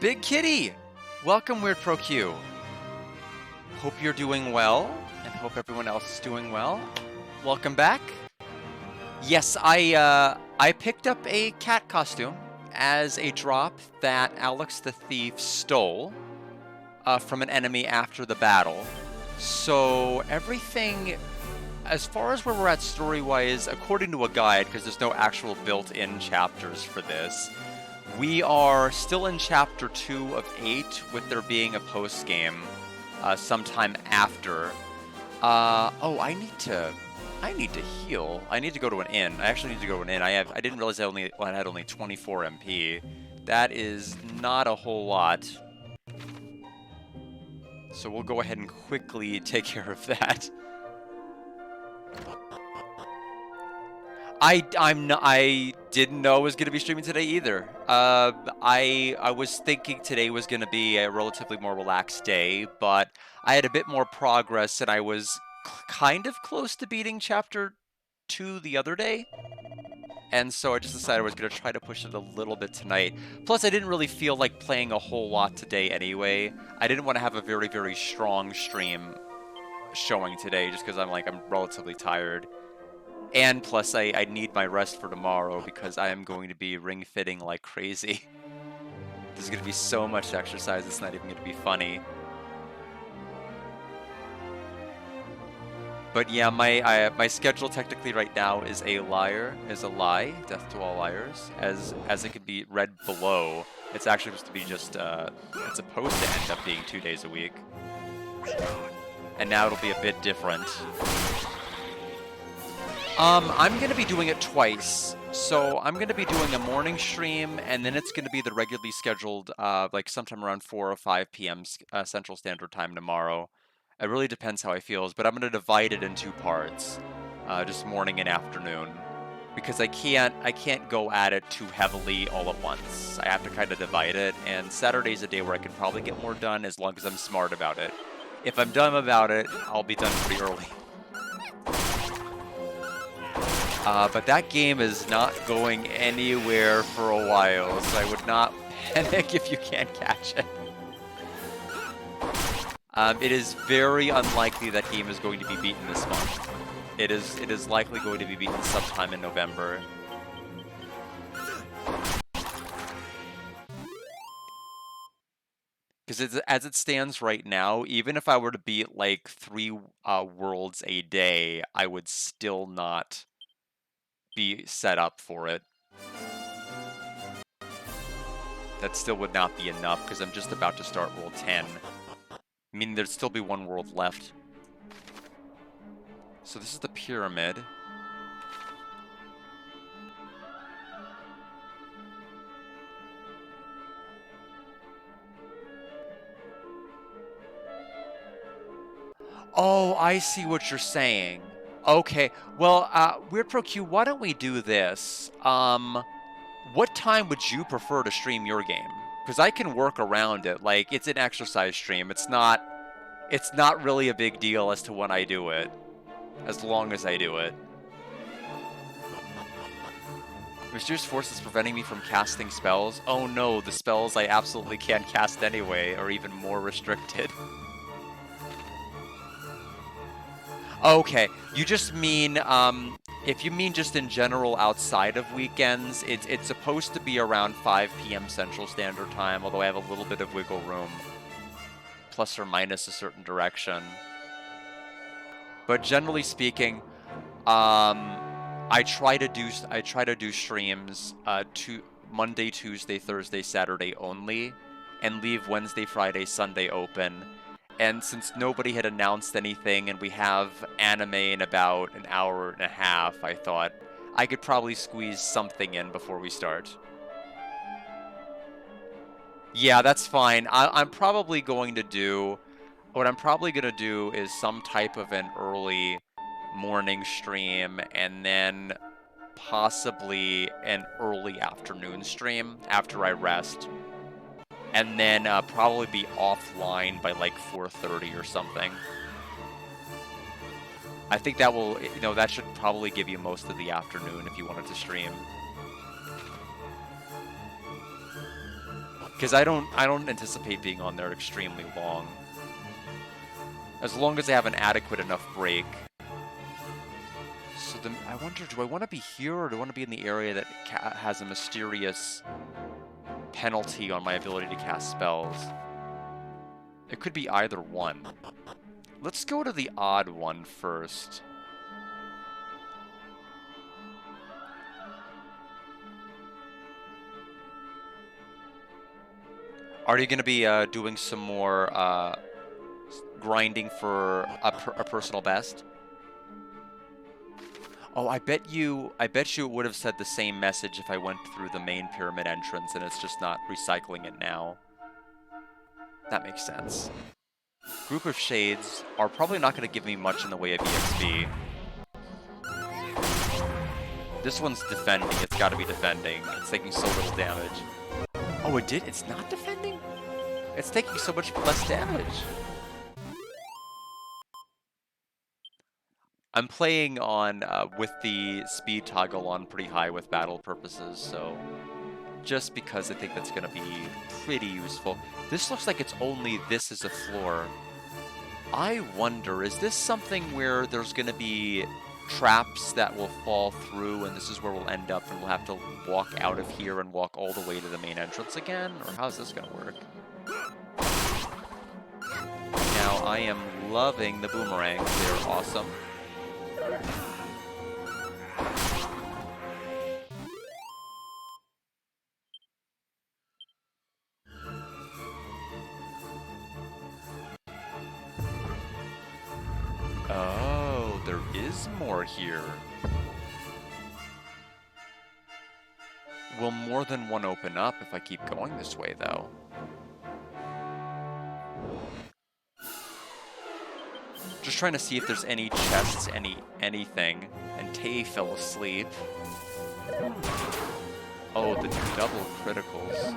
Big Kitty! Welcome, Weird Pro Q. Hope you're doing well, and hope everyone else is doing well. Welcome back. Yes, I picked up a cat costume as a drop that Alex the Thief stole from an enemy after the battle. So everything, as far as where we're at story-wise, according to a guide, because there's no actual built-in chapters for this, we are still in Chapter 2 of 8, with there being a post-game sometime after. Oh, I need to heal. I need to go to an inn. I actually need to go to an inn. I didn't realize I had only 24 MP. That is not a whole lot. So we'll go ahead and quickly take care of that. I didn't know I was going to be streaming today either. I was thinking today was going to be a relatively more relaxed day, but I had a bit more progress and I was kind of close to beating Chapter 2 the other day. And so I just decided I was going to try to push it a little bit tonight. Plus, I didn't really feel like playing a whole lot today anyway. I didn't want to have a very, very strong stream showing today just because I'm relatively tired. And plus, I need my rest for tomorrow because I am going to be ring fitting like crazy. There's going to be so much exercise, it's not even going to be funny. But yeah, my schedule technically right now is a lie, death to all liars, as it can be read below. It's actually supposed to be just, it's supposed to end up being 2 days a week. And now it'll be a bit different. I'm going to be doing it twice. So I'm going to be doing a morning stream, and then it's going to be the regularly scheduled, like sometime around 4 or 5 p.m. Central Standard Time tomorrow. It really depends how I feel, but I'm going to divide it in 2 parts, just morning and afternoon, because I can't go at it too heavily all at once. I have to kind of divide it, and Saturday's a day where I can probably get more done as long as I'm smart about it. If I'm dumb about it, I'll be done pretty early. But that game is not going anywhere for a while, so I would not panic if you can't catch it. It is very unlikely that game is going to be beaten this month. It is likely going to be beaten sometime in November. Because as it stands right now, even if I were to beat like 3 worlds a day, I would still not be set up for it. That still would not be enough because I'm just about to start World 10. I mean, there'd still be 1 world left. So this is the pyramid. Oh, I see what you're saying. Okay, well, Weird Pro Q, why don't we do this? What time would you prefer to stream your game? Because I can work around it. Like, it's an exercise stream. It's not really a big deal as to when I do it, as long as I do it. Mysterious forces preventing me from casting spells? Oh no, the spells I absolutely can't cast anyway are even more restricted. Okay, you just mean, if you mean just in general outside of weekends, it's supposed to be around 5 p.m. Central Standard Time, although I have a little bit of wiggle room, plus or minus a certain direction. But generally speaking, I try to do streams Monday, Tuesday, Thursday, Saturday only, and leave Wednesday, Friday, Sunday open. And since nobody had announced anything and we have anime in about an hour and a half, I thought I could probably squeeze something in before we start. Yeah, that's fine. What I'm probably going to do is some type of an early morning stream and then possibly an early afternoon stream after I rest. And then probably be offline by like 4:30 or something. I think that will, that should probably give you most of the afternoon if you wanted to stream. Because I don't anticipate being on there extremely long. As long as I have an adequate enough break. So then I wonder, do I want to be here or do I want to be in the area that has a mysterious penalty on my ability to cast spells? It could be either one. Let's go to the odd one first. Are you going to be doing some more grinding for a personal best? Oh, I bet you it would have said the same message if I went through the main pyramid entrance and it's just not recycling it now. That makes sense. Group of Shades are probably not going to give me much in the way of EXP. This one's defending. It's got to be defending. It's taking so little damage. Oh, it did? It's not defending? It's taking so much less damage. I'm playing on with the speed toggle on pretty high with battle purposes, so just because I think that's going to be pretty useful. This looks like it's only this as a floor. I wonder, is this something where there's going to be traps that will fall through and this is where we'll end up and we'll have to walk out of here and walk all the way to the main entrance again? Or how's this going to work? Now, I am loving the boomerangs. They're awesome. Oh, there is more here. Will more than one open up if I keep going this way, though? Just trying to see if there's any chests, anything. And Tay fell asleep. Oh, the double criticals.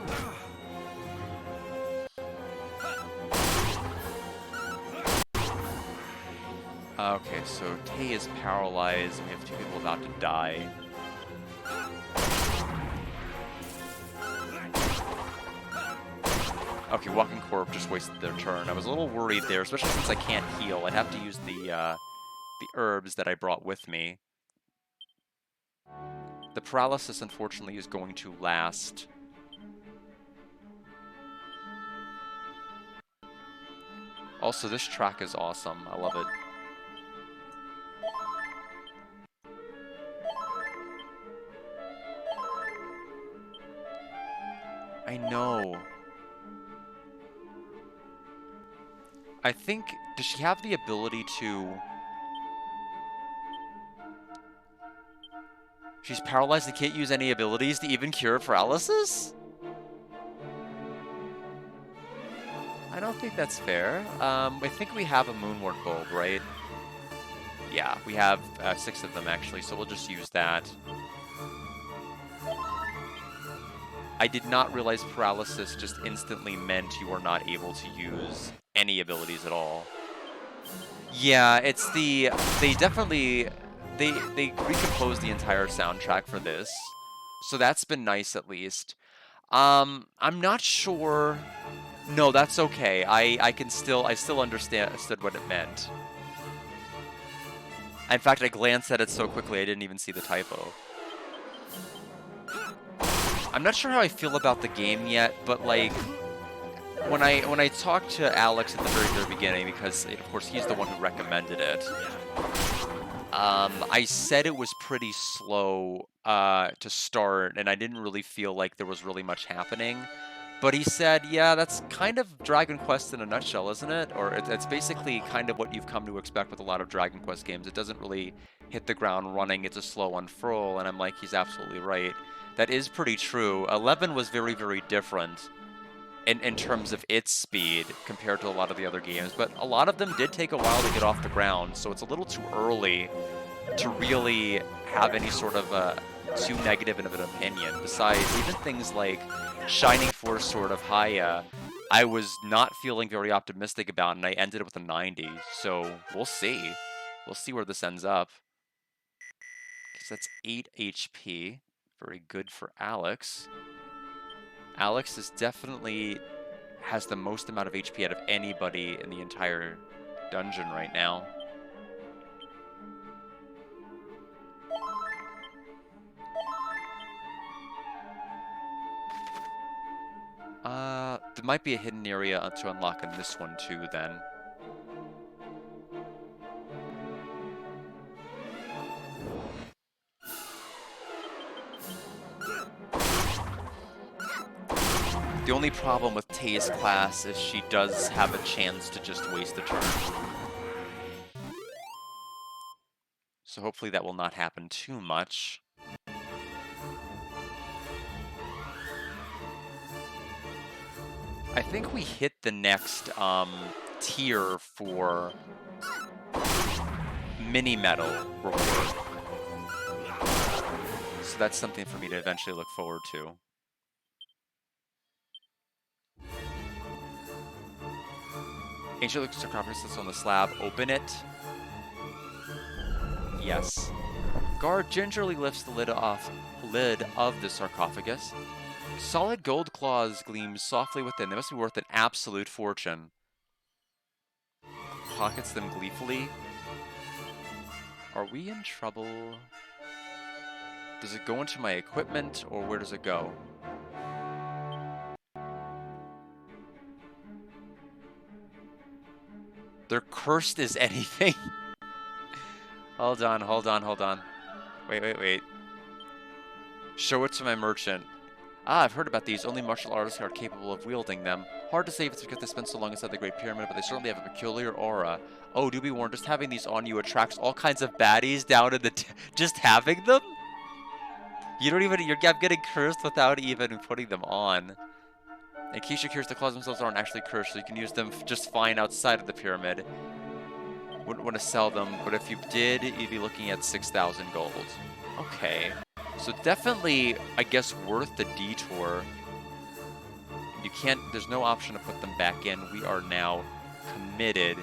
Okay, so Tay is paralyzed, and we have two people about to die. Okay, Walking Corp just wasted their turn. I was a little worried there, especially since I can't heal. I'd have to use the herbs that I brought with me. The paralysis, unfortunately, is going to last. Also, this track is awesome. I love it. I know. I think, does she have the ability to... She's paralyzed and can't use any abilities to even cure paralysis? I don't think that's fair. I think we have a Moonward Bulb, right? Yeah, we have 6 of them, actually, so we'll just use that. I did not realize paralysis just instantly meant you are not able to use any abilities at all. Yeah, it's the... They definitely... They recomposed the entire soundtrack for this, so that's been nice at least. I'm not sure... No, that's okay. I still understood what it meant. In fact, I glanced at it so quickly I didn't even see the typo. I'm not sure how I feel about the game yet, but like when I talked to Alex at the very beginning, because of course he's the one who recommended it. I said it was pretty slow to start, and I didn't really feel like there was really much happening. But he said, yeah, that's kind of Dragon Quest in a nutshell, isn't it? Or it's basically kind of what you've come to expect with a lot of Dragon Quest games. It doesn't really hit the ground running. It's a slow unfurl, and I'm like, he's absolutely right. That is pretty true. 11 was very, very different in terms of its speed compared to a lot of the other games, but a lot of them did take a while to get off the ground, so it's a little too early to really have any sort of too negative of an opinion. Besides, even things like Shining Force Sword of Haya, I was not feeling very optimistic about, and I ended up with a 90, so we'll see. We'll see where this ends up. Because that's 8 HP. Very good for Alex. Alex is definitely has the most amount of HP out of anybody in the entire dungeon right now. There might be a hidden area to unlock in this one too, then. The only problem with Tay's class is she does have a chance to just waste a turn. So hopefully that will not happen too much. I think we hit the next tier for mini medal reward. So that's something for me to eventually look forward to. Ancient sarcophagus sits on the slab. Open it. Yes. Guard gingerly lifts the lid of the sarcophagus. Solid gold claws gleam softly within. They must be worth an absolute fortune. Pockets them gleefully. Are we in trouble? Does it go into my equipment, or where does it go? They're cursed as anything. Hold on, hold on, hold on. Wait. Show it to my merchant. Ah, I've heard about these. Only martial artists are capable of wielding them. Hard to say if it's because they spent so long inside the Great Pyramid, but they certainly have a peculiar aura. Oh, do be warned, just having these on you attracts all kinds of baddies down in the... just having them? You don't even... I'm getting cursed without even putting them on. In case you're curious, the claws themselves aren't actually cursed, so you can use them just fine outside of the pyramid. Wouldn't want to sell them, but if you did, you'd be looking at 6,000 gold. Okay. So definitely, I guess, worth the detour. You can't, there's no option to put them back in. We are now committed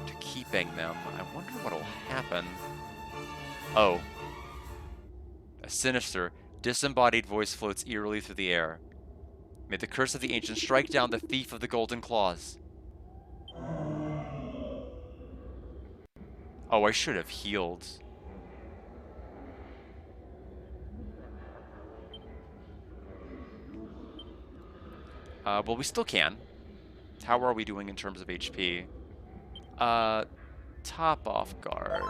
to keeping them. I wonder what'll happen. Oh. A sinister, disembodied voice floats eerily through the air. May the curse of the ancients strike down the thief of the golden claws. Oh, I should have healed. Well, we still can. How are we doing in terms of HP? Top off guard.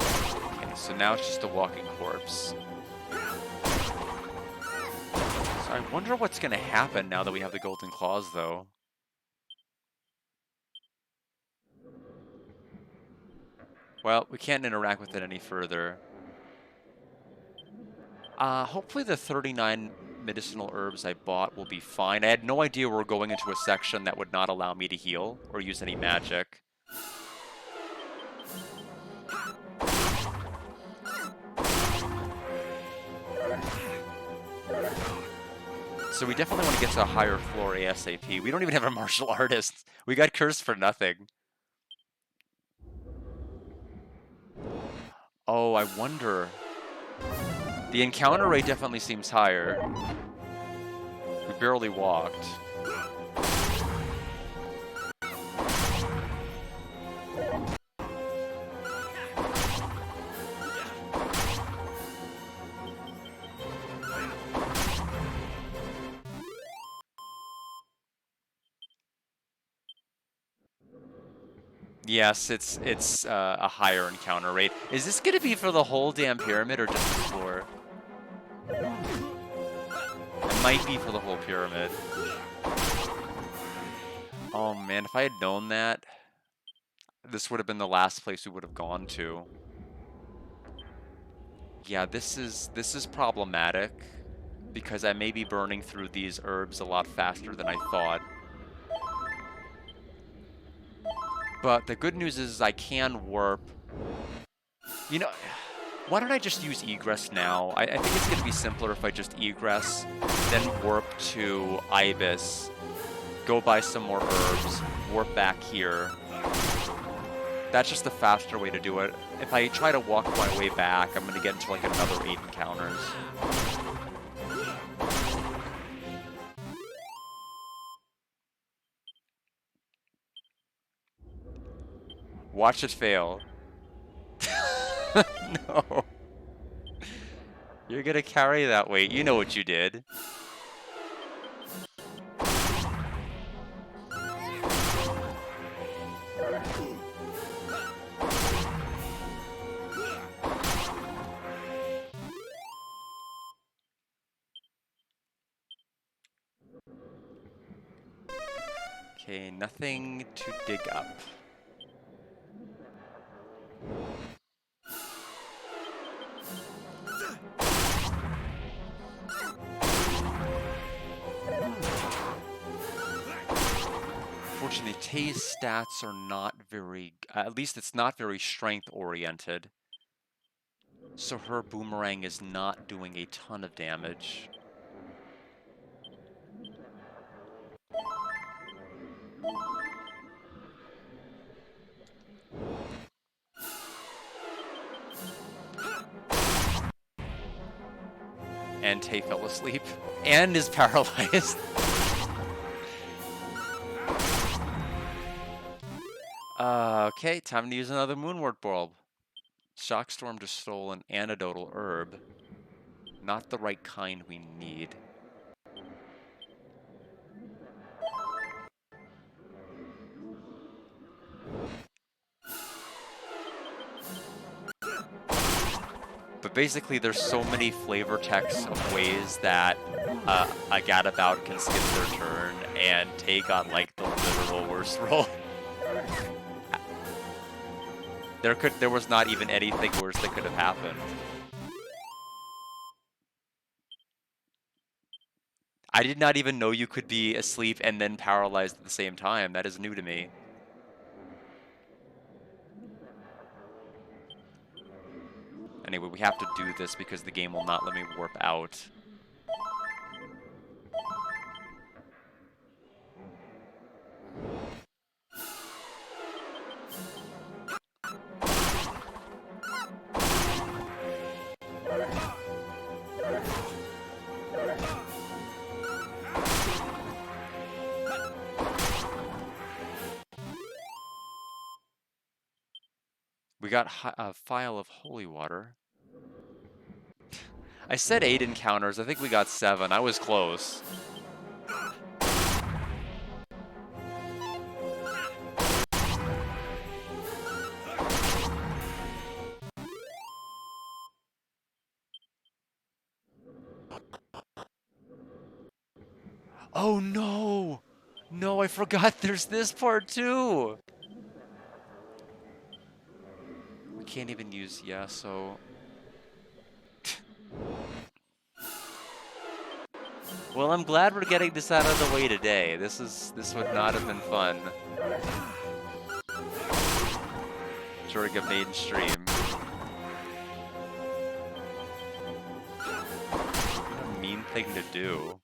Okay, so now it's just a walking corpse. So I wonder what's going to happen now that we have the golden claws, though. Well, we can't interact with it any further. Hopefully the 39 medicinal herbs I bought will be fine. I had no idea we were going into a section that would not allow me to heal or use any magic. So we definitely want to get to a higher floor ASAP. We don't even have a martial artist. We got cursed for nothing. Oh, I wonder. The encounter rate definitely seems higher. We barely walked. Yes, it's a higher encounter rate. Is this going to be for the whole damn pyramid or just the floor? It might be for the whole pyramid. Oh man, if I had known that, this would have been the last place we would have gone to. Yeah, this is problematic because I may be burning through these herbs a lot faster than I thought. But the good news is I can warp. You know, Why don't I just use egress now? I think it's going to be simpler if I just egress, then warp to Ibis, go buy some more herbs, warp back here. That's just the faster way to do it. If I try to walk my way back, I'm going to get into like another 8 encounters. Watch it fail. No. You're going to carry that weight. You know what you did. Okay, nothing to dig up. Unfortunately, Tay's stats are not very, at least it's not very strength oriented. So her boomerang is not doing a ton of damage. And Tay fell asleep. And is paralyzed. Okay, time to use another Moonward Bulb. Shockstorm just stole an antidotal herb. Not the right kind we need. But basically, there's so many flavor text of ways that a Gadabout can skip their turn, and Tay got like the literal worst roll. There was not even anything worse that could have happened. I did not even know you could be asleep and then paralyzed at the same time. That is new to me. Anyway, we have to do this because the game will not let me warp out. We got a Phial of Holy Water. I said 8 encounters. I think we got 7. I was close. Oh no! No, I forgot there's this part too! We can't even use so... Well, I'm glad we're getting this out of the way today. This would not have been fun during a main stream. What a mean thing to do.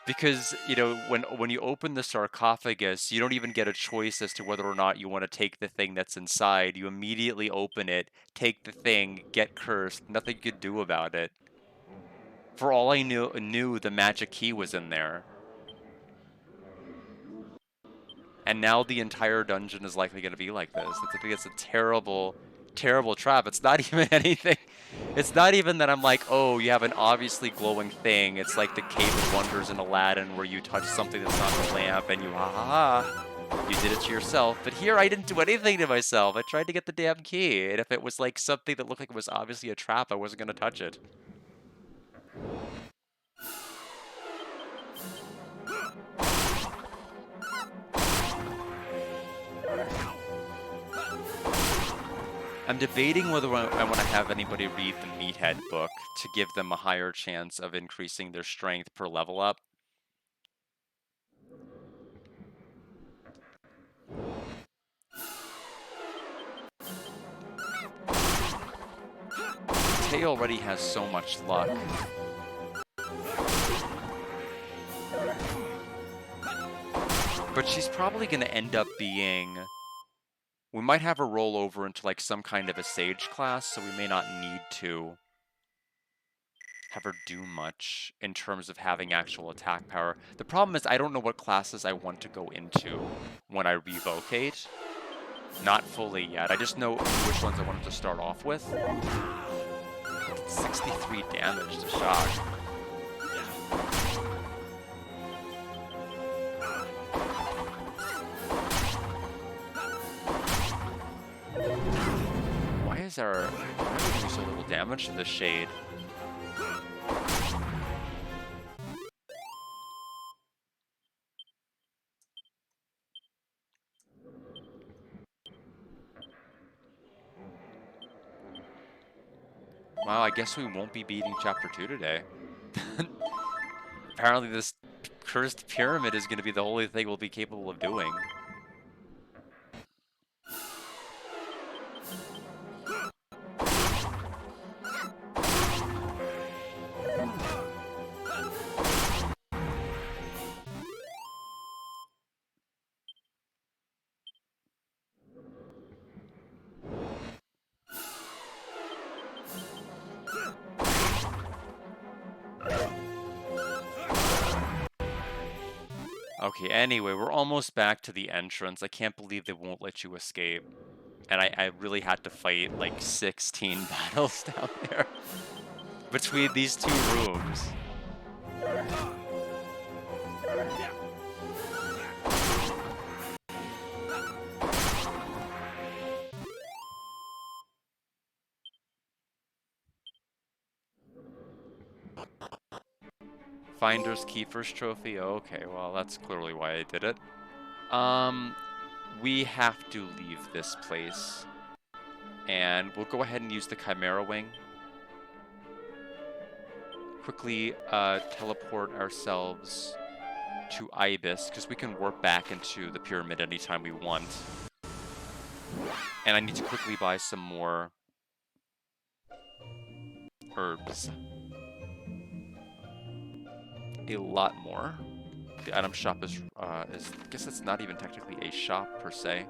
Because, you know, when you open the sarcophagus, you don't even get a choice as to whether or not you want to take the thing that's inside. You immediately open it, take the thing, get cursed, nothing you could do about it. For all I knew the magic key was in there. And now the entire dungeon is likely going to be like this. I think it's a terrible, terrible trap. It's not even anything. It's not even that I'm like, oh, you have an obviously glowing thing. It's like the Cave of Wonders in Aladdin where you touch something that's not a lamp and you, you did it to yourself. But here I didn't do anything to myself. I tried to get the damn key. And if it was like something that looked like it was obviously a trap, I wasn't going to touch it. I'm debating whether I want to have anybody read the Meathead book to give them a higher chance of increasing their strength per level up. Tay already has so much luck. But she's probably going to end up being... We might have her roll over into like some kind of a Sage class, so we may not need to have her do much in terms of having actual attack power. The problem is I don't know what classes I want to go into when I revocate. Not fully yet. I just know which ones I wanted to start off with. 63 damage to shock. Why are we doing so little damage to the Shade? Wow, I guess we won't be beating Chapter 2 today. Apparently this cursed pyramid is going to be the only thing we'll be capable of doing. Okay, anyway, we're almost back to the entrance. I can't believe they won't let you escape. And I really had to fight like 16 battles down there between these two rooms. Finder's Keeper's Trophy. Okay, well, that's clearly why I did it. We have to leave this place. And we'll go ahead and use the Chimera Wing. Quickly teleport ourselves to Ibis, because we can warp back into the pyramid anytime we want. And I need to quickly buy some more herbs. A lot more. The item shop is I guess it's not even technically a shop per se.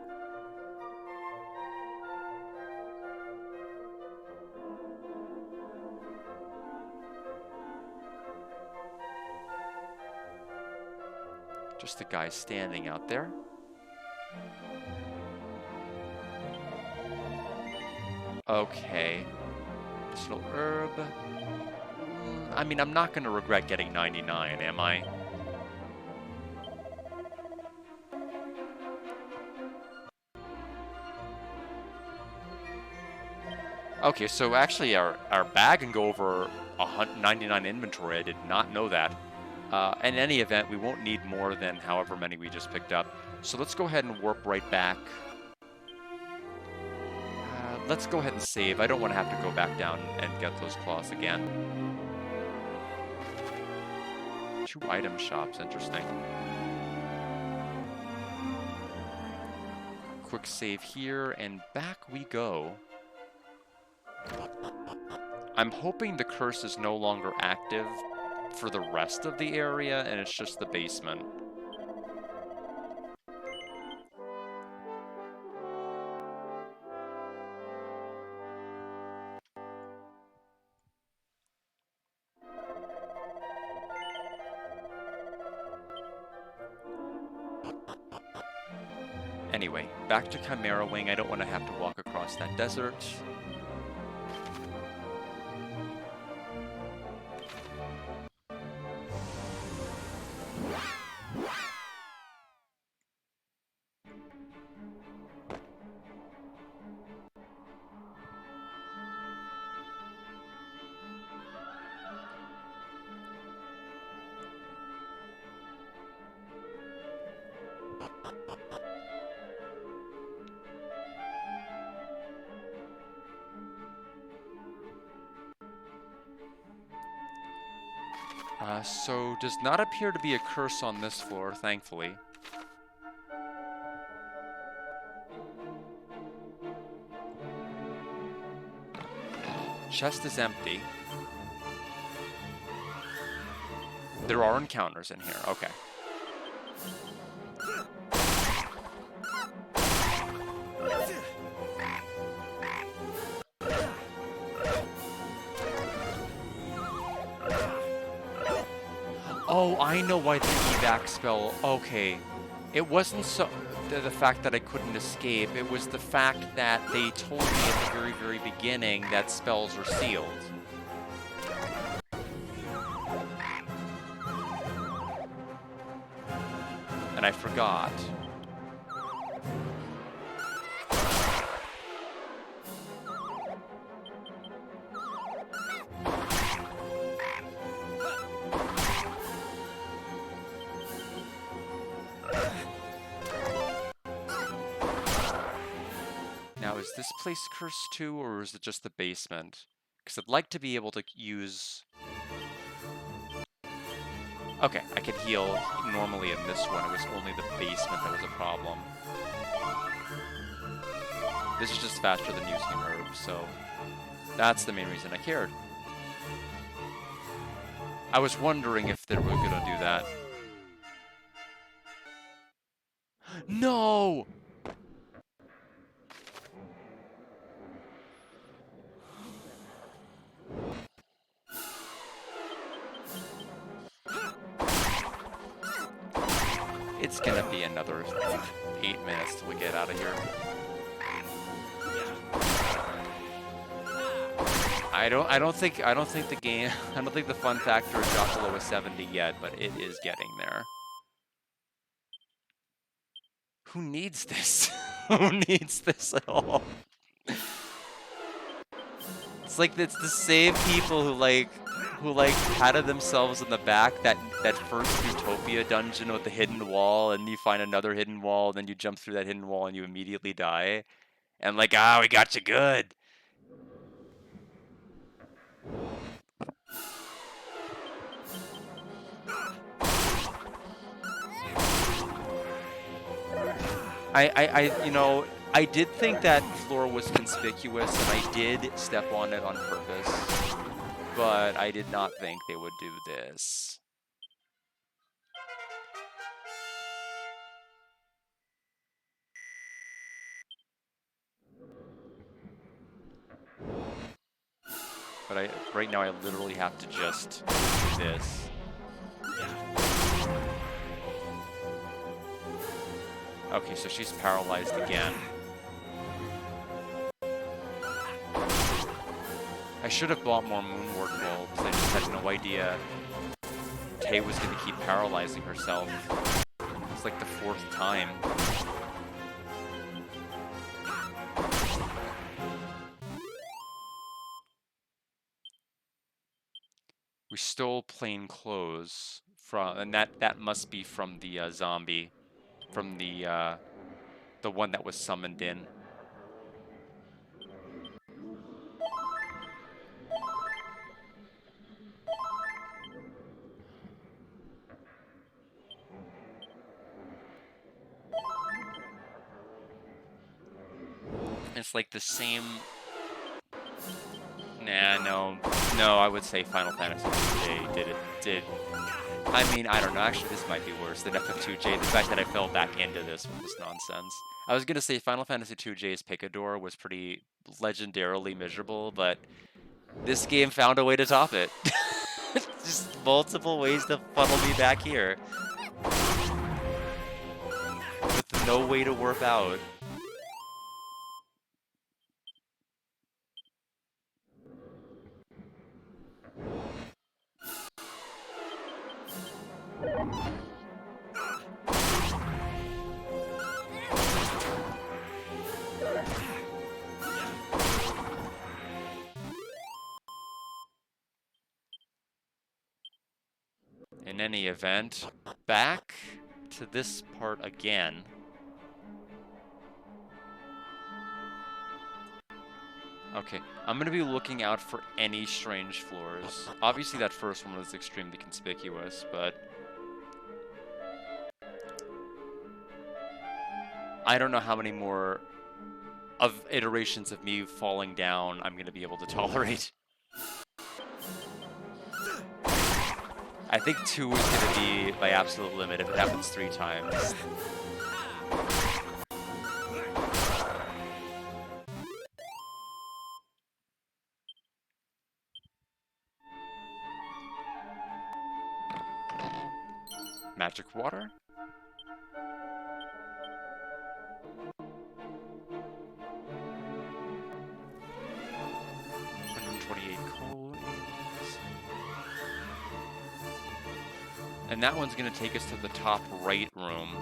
Just a guy standing out there. Okay. Medicinal herb. I mean, I'm not going to regret getting 99, am I? Okay, so actually our bag can go over 99 inventory. I did not know that. In any event, we won't need more than however many we just picked up. So let's go ahead and warp right back. Let's go ahead and save. I don't want to have to go back down and get those claws again. 2 item shops, interesting. Quick save here, and back we go. I'm hoping the curse is no longer active for the rest of the area, and it's just the basement. Anyway, back to Chimera Wing. I don't want to have to walk across that desert. So, does not appear to be a curse on this floor, thankfully. Chest is empty. There are encounters in here. Okay. Oh, I know why the evac spell... Okay. It wasn't so... The fact that I couldn't escape. It was the fact that they told me at the very, very beginning that spells are sealed. And I forgot. Now, is this place cursed too, or is it just the basement? Because I'd like to be able to use... Okay, I could heal normally in this one. It was only the basement that was a problem. This is just faster than using an herb, so that's the main reason I cared. I was wondering if they were gonna do that. No! It's gonna be another 8 minutes till we get out of here. I don't think the game, I don't think the fun factor is dropped below a 70 yet, but it is getting there. Who needs this? Who needs this at all? It's like it's the same people who patted themselves on the back that first Utopia dungeon with the hidden wall, and you find another hidden wall, and then you jump through that hidden wall and you immediately die. And like, we got you good. You know, I did think that floor was conspicuous, and I did step on it on purpose, but I did not think they would do this. But right now I literally have to just do this. Okay, so she's paralyzed again. I should have bought more Moonward bulbs. I just had no idea Tay was going to keep paralyzing herself. It's like the 4th time. We stole plain clothes from, and that must be from the zombie, from the one that was summoned in. It's like the same. Nah, no. I would say Final Fantasy 2J did. I mean, I don't know. Actually, this might be worse than FF2J. The fact that I fell back into this was nonsense. I was gonna say Final Fantasy 2J's Picador was pretty legendarily miserable, but this game found a way to top it. Just multiple ways to funnel me back here. With no way to warp out. In any event, back to this part again. Okay, I'm going to be looking out for any strange floors. Obviously that first one was extremely conspicuous, but I don't know how many more iterations of me falling down I'm going to be able to tolerate. I think 2 is going to be my absolute limit if it happens 3 times. Magic water? 128 coins. And that one's going to take us to the top right room.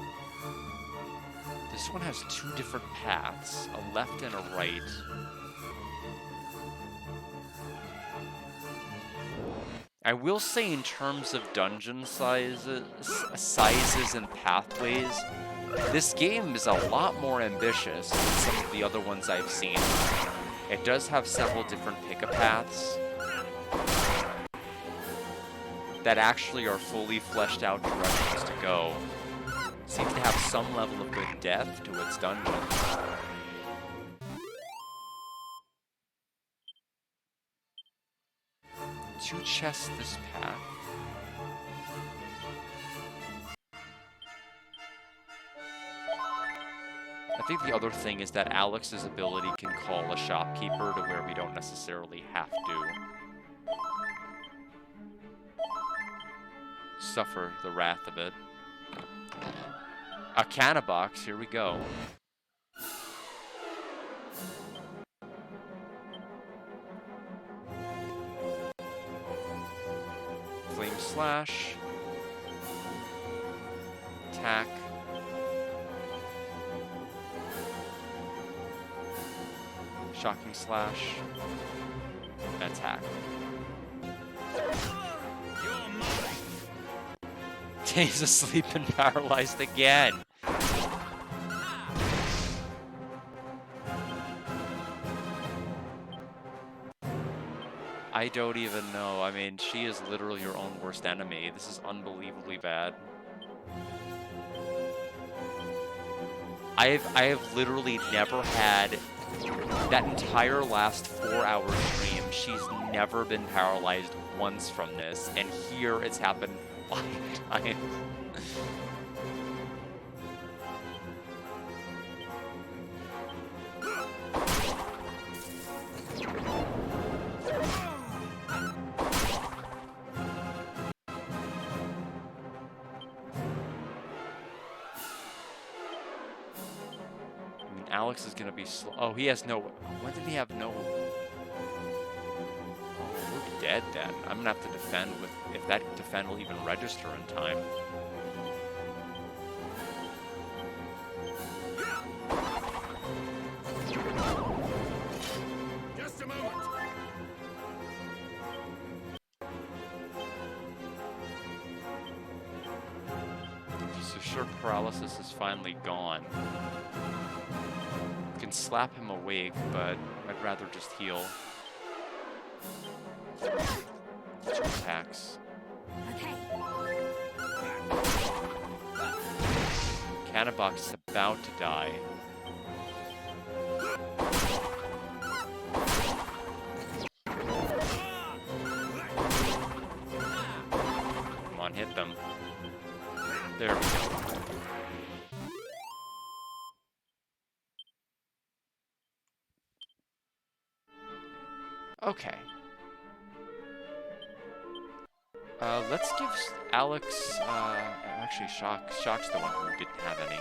This one has 2 different paths, a left and a right. I will say in terms of dungeon sizes and pathways, this game is a lot more ambitious than some of the other ones I've seen. It does have several different pick-a-paths that actually are fully fleshed out directions to go. It seems to have some level of good depth to its dungeons. 2 chests this path. I think the other thing is that Alex's ability can call a shopkeeper to where we don't necessarily have to suffer the wrath of it. A canna box, here we go. Flame slash. Attack. Shocking slash. Attack. He's asleep and paralyzed again. I don't even know. I mean, she is literally your own worst enemy. This is unbelievably bad. I have literally never had that entire last 4-hour stream. She's never been paralyzed once from this, and here it's happened 5 times. Alex is gonna be slow. Oh, he has no. When did he have no? Oh, we're dead then. I'm gonna have to defend with if that defend will even register in time. Just a moment. So sure, paralysis is finally gone. Can slap him awake, but I'd rather just heal. 2 attacks. Okay. Cannabox is about to die. Come on, hit them. There we go. Okay. Let's give Alex, actually Shock's the one who didn't have any.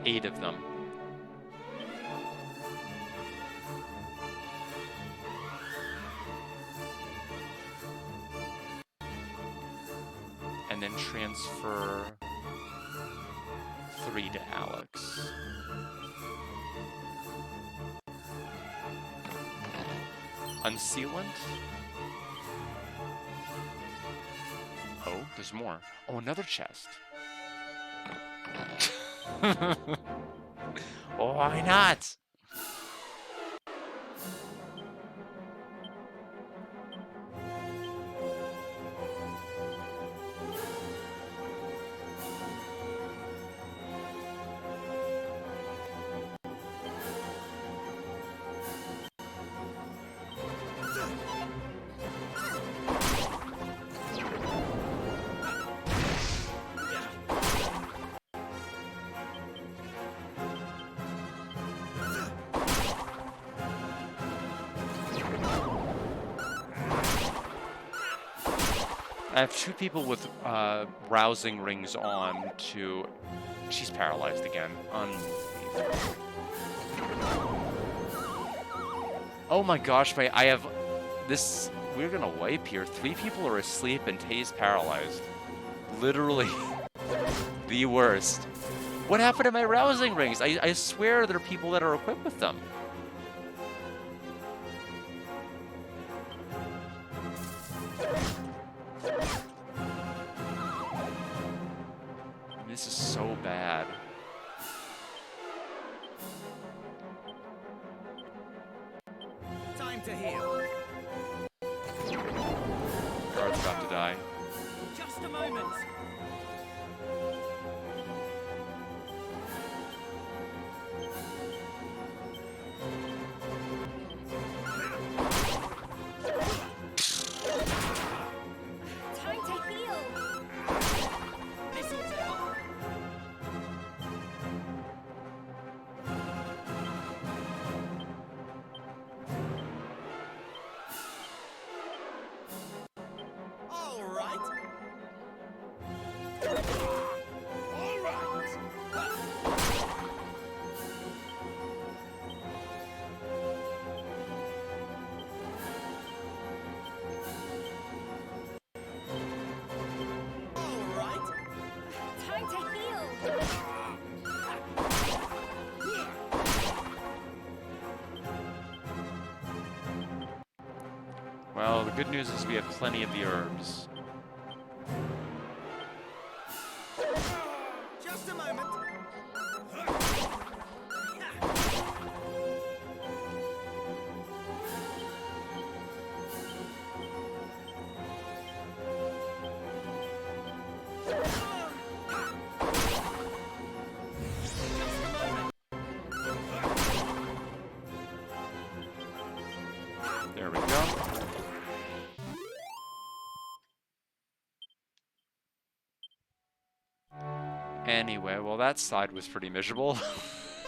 Eight of them. And then transfer 3 to Alex. Unsealant? Oh, there's more. Oh, another chest. Oh, why not? I have 2 people with rousing rings on to... She's paralyzed again. Oh my gosh, wait, I have... This... We're gonna wipe here. 3 people are asleep and Tay's paralyzed. Literally the worst. What happened to my rousing rings? I swear there are people that are equipped with them. This is so bad. Time to heal. Guard's about to die. Just a moment. Time to heal. This'll do. All right. All right. All right. Time to heal. Well, the good news is we have plenty of the herbs. Just a moment. There we go. Anyway, well, that side was pretty miserable.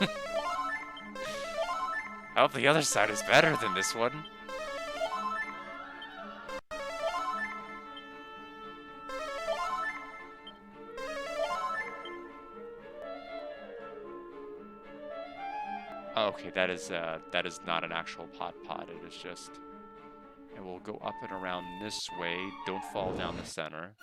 I hope the other side is better than this one. Okay, that is not an actual pot. It is just... And we'll go up and around this way. Don't fall down the center.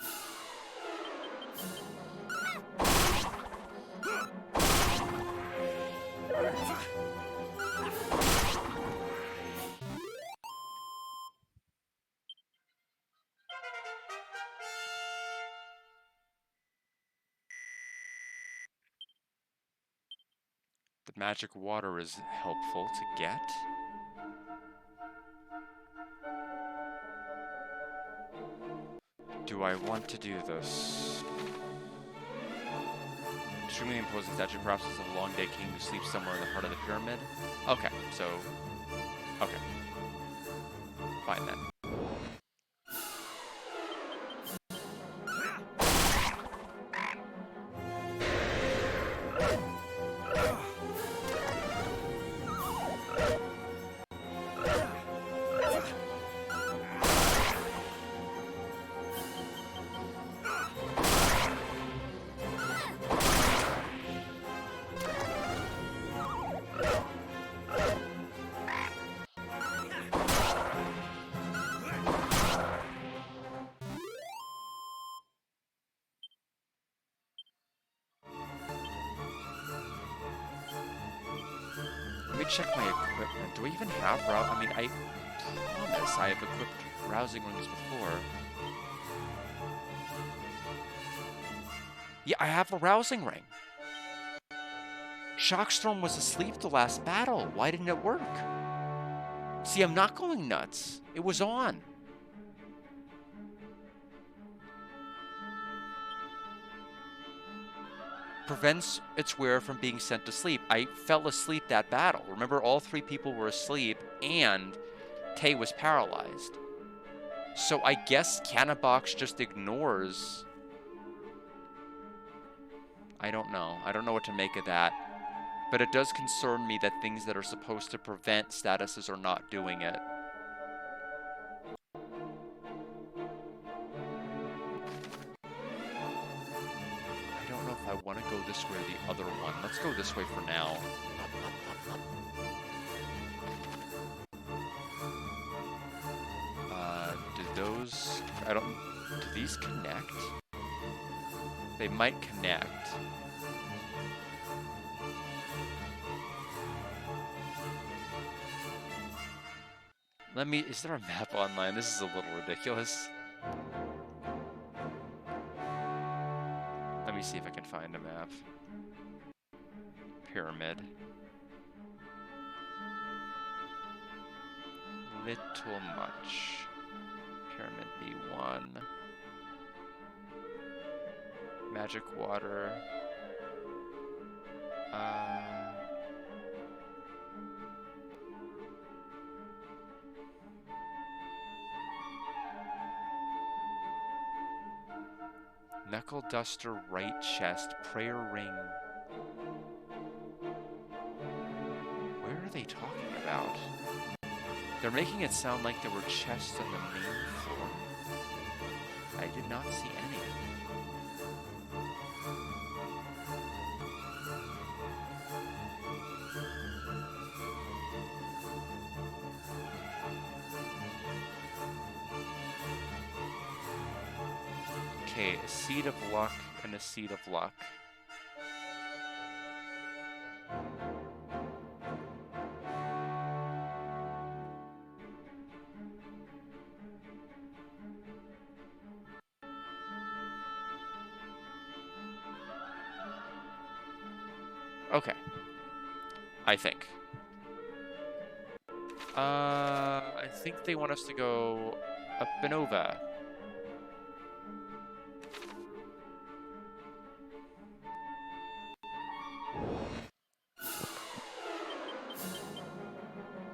The magic water is helpful to get. Do I want to do this? Extremely imposing statue, perhaps it's a long dead king who sleeps somewhere in the heart of the pyramid. Okay, so... Okay. Fine then. Let me check my equipment. Do I even have I mean, I promise I have equipped rousing rings before. Yeah, I have a rousing ring. Shockstorm was asleep the last battle. Why didn't it work? See, I'm not going nuts. It was on. Prevents its wearer from being sent to sleep. I fell asleep that battle. Remember, all 3 people were asleep and Tay was paralyzed. So I guess Canabox just ignores... I don't know. I don't know what to make of that. But it does concern me that things that are supposed to prevent statuses are not doing it. this way or the other one. Let's go this way for now. Do those... I don't... Do these connect? They might connect. Let me... Is there a map online? This is a little ridiculous. Let me see if I can find a map. Pyramid. Little much. Pyramid B1. Magic water. Knuckle duster, right chest, prayer ring. Where are they talking about? They're making it sound like there were chests on the main floor. I did not see any. Okay, a seed of luck and a seed of luck. Okay. I think. I think they want us to go up and over.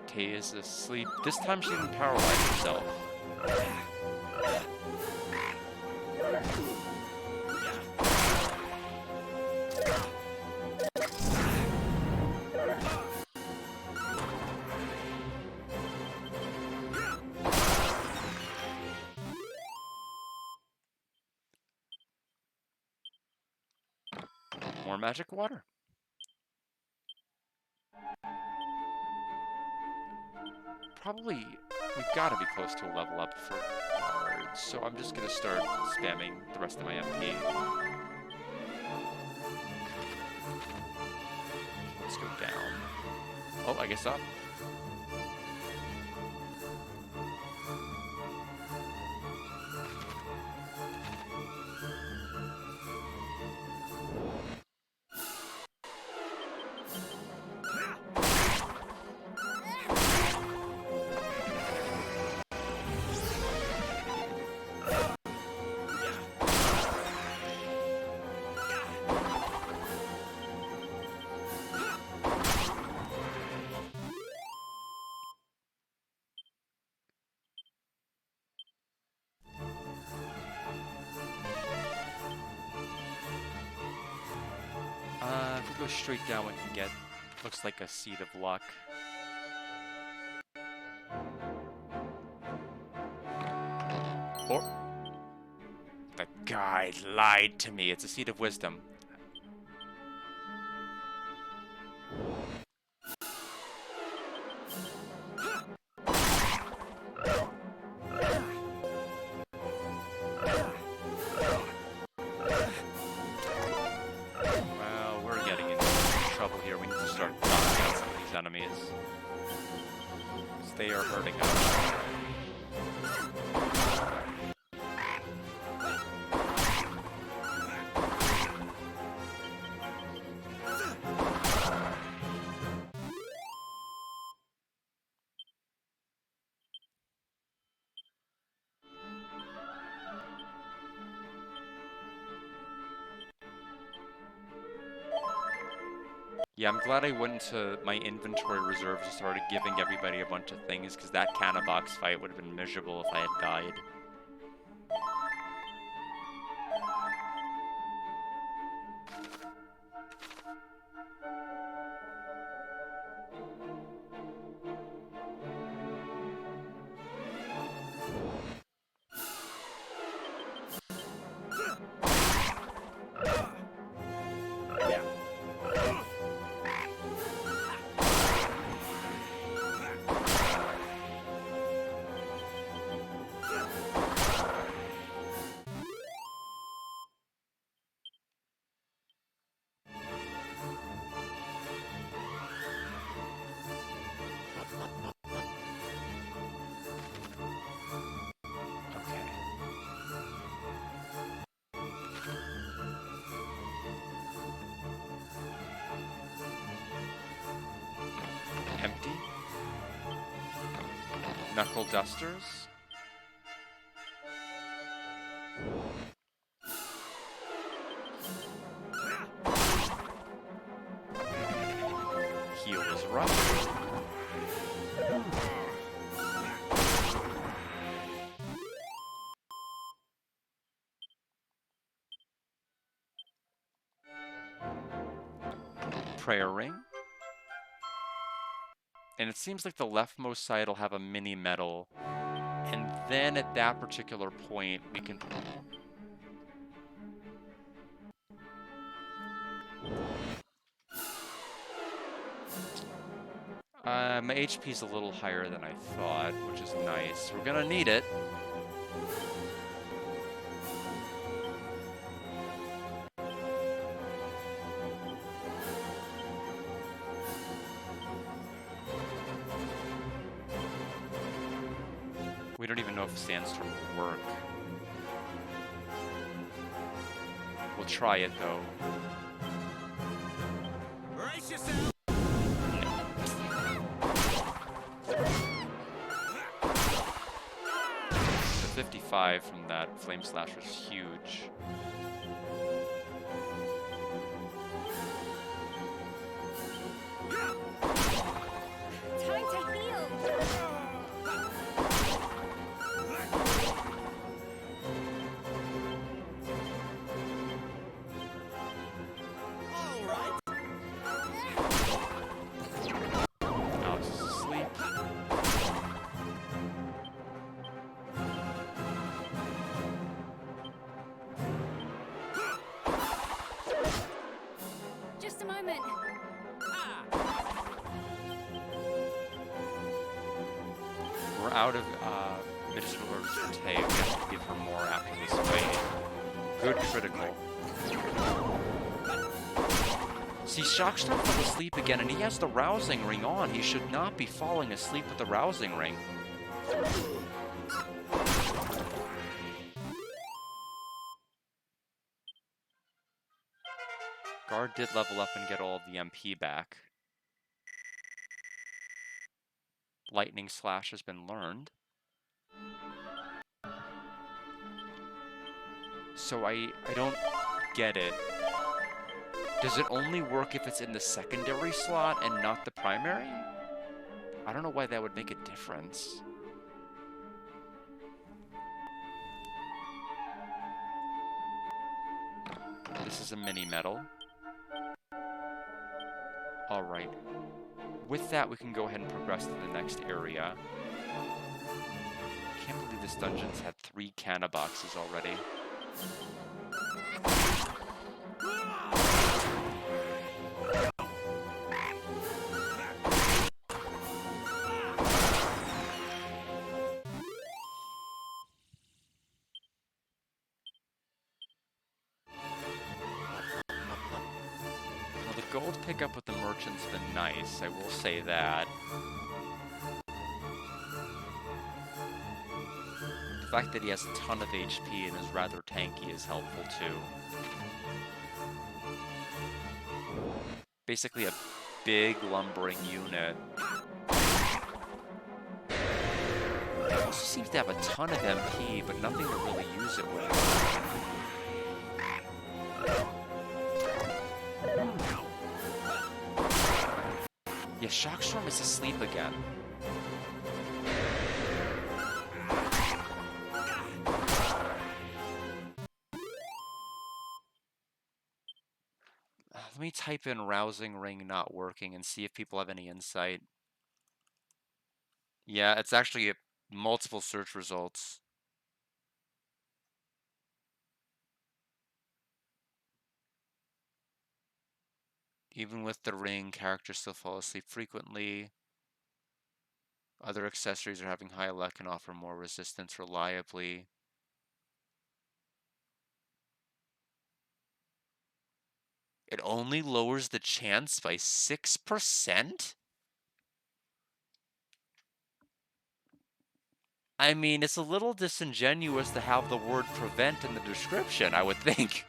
Kay is asleep. This time she didn't paralyze herself. More magic water. Probably, we've got to be close to a level up for cards, so I'm just going to start spamming the rest of my MP. Let's go down. Oh, I guess up. If we go straight down, we can get, looks like a seed of luck. Or, the guy lied to me. It's a seed of wisdom. They are hurting us. Yeah, I'm glad I went into my inventory reserves and started giving everybody a bunch of things, because that canna box fight would have been miserable if I had died. Knuckle dusters. Heal is rough. Prayer ring. And it seems like the leftmost side will have a mini medal. And then at that particular point, we can... my HP's a little higher than I thought, which is nice. We're gonna need it. We don't even know if Sandstorm will work. We'll try it, though. Brace yourself. The 55 from that Flame Slasher is huge. Time to heal. All right. Alex is asleep. Just a moment. We're out of medicinal herbs for Tay. We have to give her more after this fight. Good critical. See, Shockstar fell asleep again, and he has the rousing ring on. He should not be falling asleep with the rousing ring. Guard did level up and get all of the MP back. Lightning Slash has been learned. So I don't get it. Does it only work if it's in the secondary slot and not the primary? I don't know why that would make a difference. This is a mini medal. Alright. With that, we can go ahead and progress to the next area. Can't believe this dungeon's had 3 canna boxes already. Well, the gold pickup with the merchant's been nice, I will say that. The fact that he has a ton of HP and is rather tanky is helpful too. Basically a big lumbering unit. It also seems to have a ton of MP, but nothing to really use it with. Yeah, Shockstorm is asleep again. Let me type in rousing ring not working and see if people have any insight. Yeah, it's actually multiple search results. Even with the ring, characters still fall asleep frequently. Other accessories are having high luck and offer more resistance reliably. It only lowers the chance by 6%? I mean, it's a little disingenuous to have the word prevent in the description, I would think.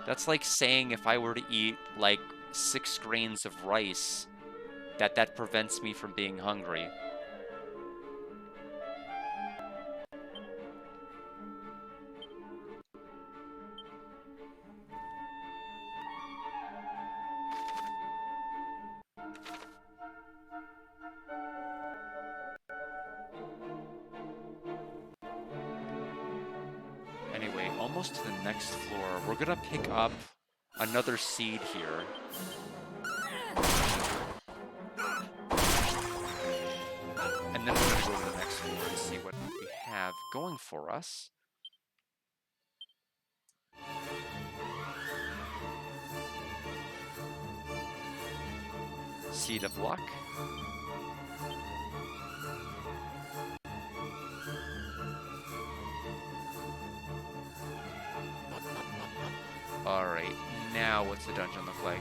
That's like saying if I were to eat like 6 grains of rice, that prevents me from being hungry. Anyway, almost to the next floor. We're gonna pick up another seed here. And then we're gonna go to the next floor and see what we have going for us. Seed of Luck. Alright, now what's the dungeon look like?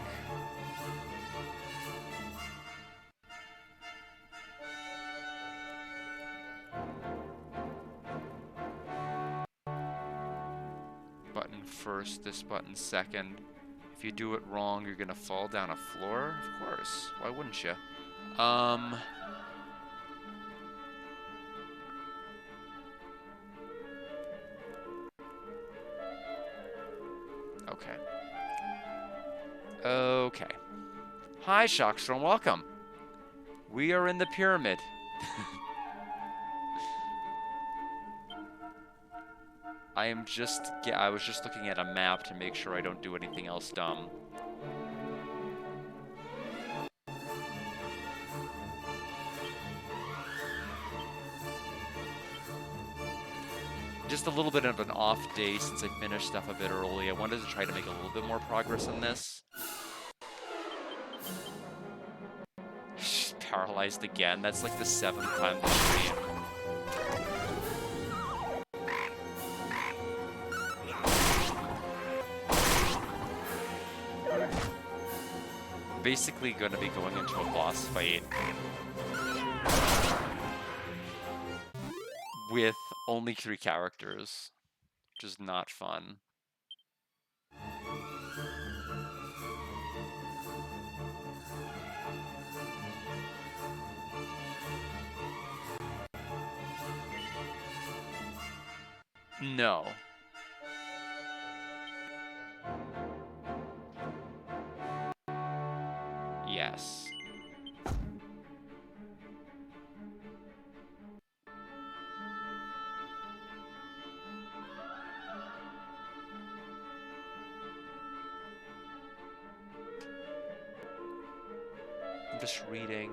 Button first, this button second. If you do it wrong, you're gonna fall down a floor? Of course. Why wouldn't you? Okay. Okay. Hi, Shockstorm, welcome. We are in the pyramid. I was just looking at a map to make sure I don't do anything else dumb. Just a little bit of an off day since I finished stuff a bit early. I wanted to try to make a little bit more progress in this. She's paralyzed again. That's like the 7th time this stream. Basically going to be going into a boss fight with only 3 characters, which is not fun. No. Yes. I'm just reading.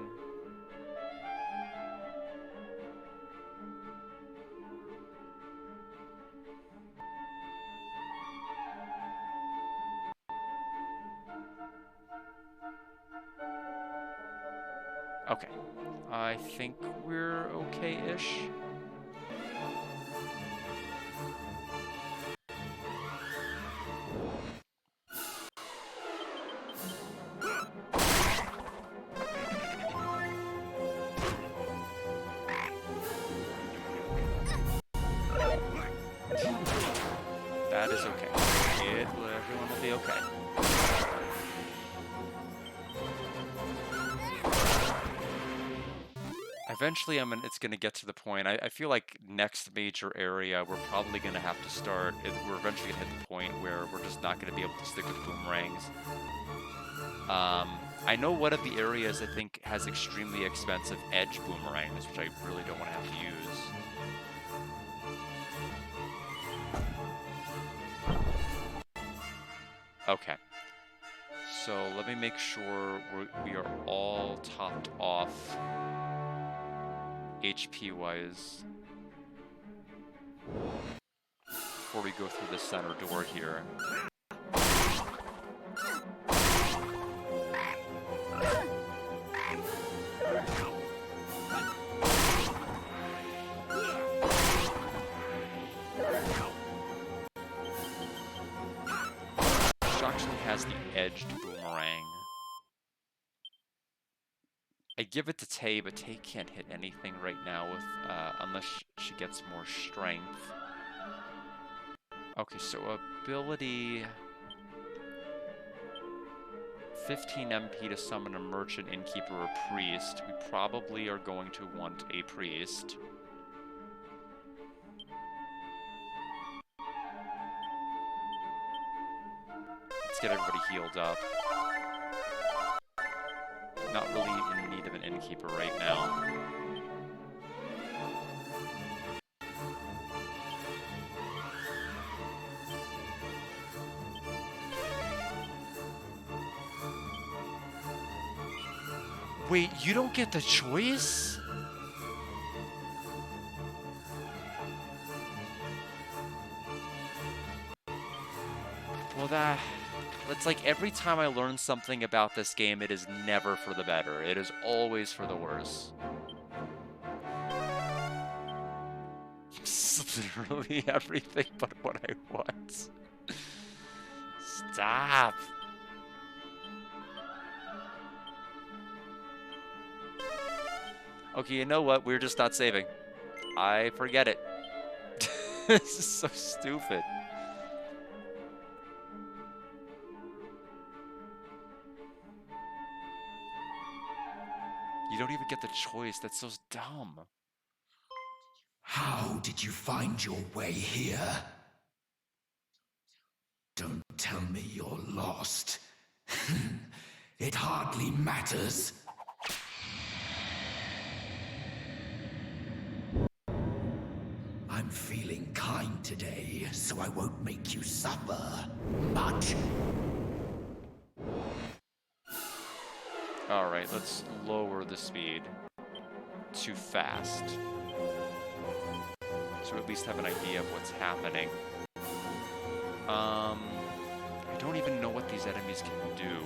Okay. I think we're okay-ish. That is okay. Everyone will be okay. Eventually, it's going to get to the point. I feel like next major area, we're probably going to have to start. We're eventually going to hit the point where we're just not going to be able to stick with boomerangs. I know one of the areas I think has extremely expensive edge boomerangs, which I really don't want to have to use. Okay. So let me make sure we are all topped off HP-wise before we go through the center door here. Actually has the edged boomerang. I give it to Tay, but Tay can't hit anything right now with unless she gets more strength. Okay, so ability. 15 MP to summon a merchant, innkeeper, or priest. We probably are going to want a priest. Let's get everybody healed up. Not really in need of an innkeeper right now. Wait, you don't get the choice? Well, that's like every time I learn something about this game, it is never for the better. It is always for the worse. It's literally everything but what I want. Stop. Okay, you know what? We're just not saving. I forget it. This is so stupid. You don't even get the choice. That's so dumb. How did you find your way here? Don't tell me you're lost. It hardly matters. I'm feeling kind today, so I won't make you suffer much. Alright, let's lower the speed. Too fast. So at least have an idea of what's happening. I don't even know what these enemies can do.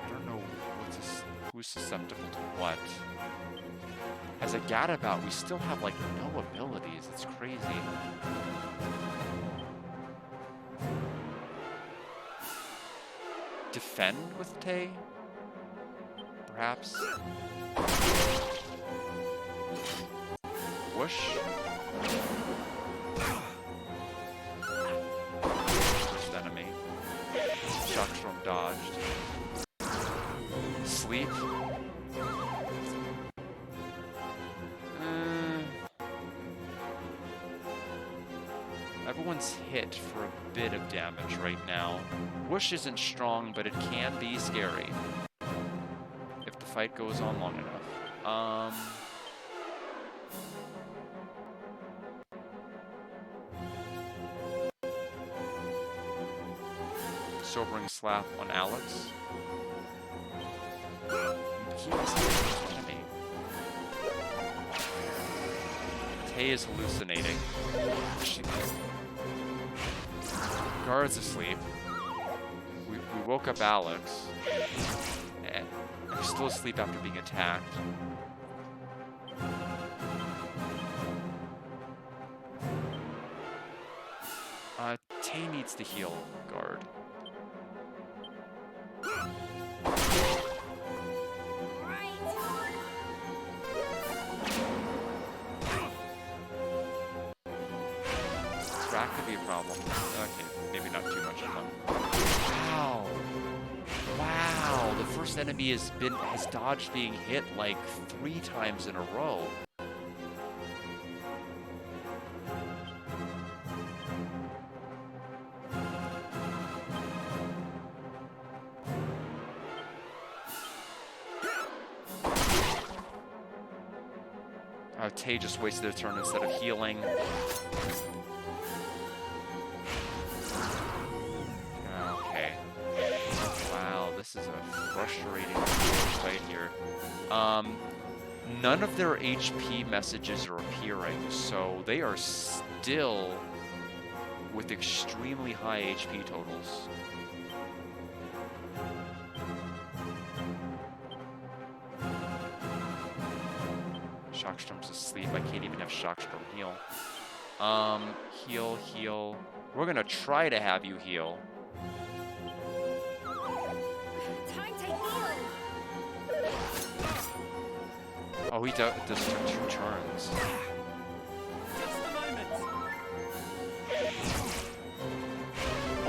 I don't know who's susceptible to what. As a gadabout, we still have like no abilities. It's crazy. Defend with Tay? Perhaps? Whoosh? First enemy. Shockstrom dodged. Sleep? Everyone's hit for a bit of damage right now. Whoosh isn't strong, but it can be scary. If the fight goes on long enough. Sobering slap on Alex. He is an enemy. Tay is hallucinating. Guard's asleep. We woke up Alex. And he's still asleep after being attacked. Tay needs to heal Guard. Track could be a problem. Okay, maybe not too much of them. Wow. Wow, the first enemy has dodged being hit like 3 times in a row. Tay just wasted a turn instead of healing. Okay. Wow, this is a frustrating fight here. None of their HP messages are appearing, so they are still with extremely high HP totals. Shockstrom's asleep. I can't even have Shockstrom heal. Heal. We're gonna try to have you heal. Time to heal. Oh, he does 2 turns.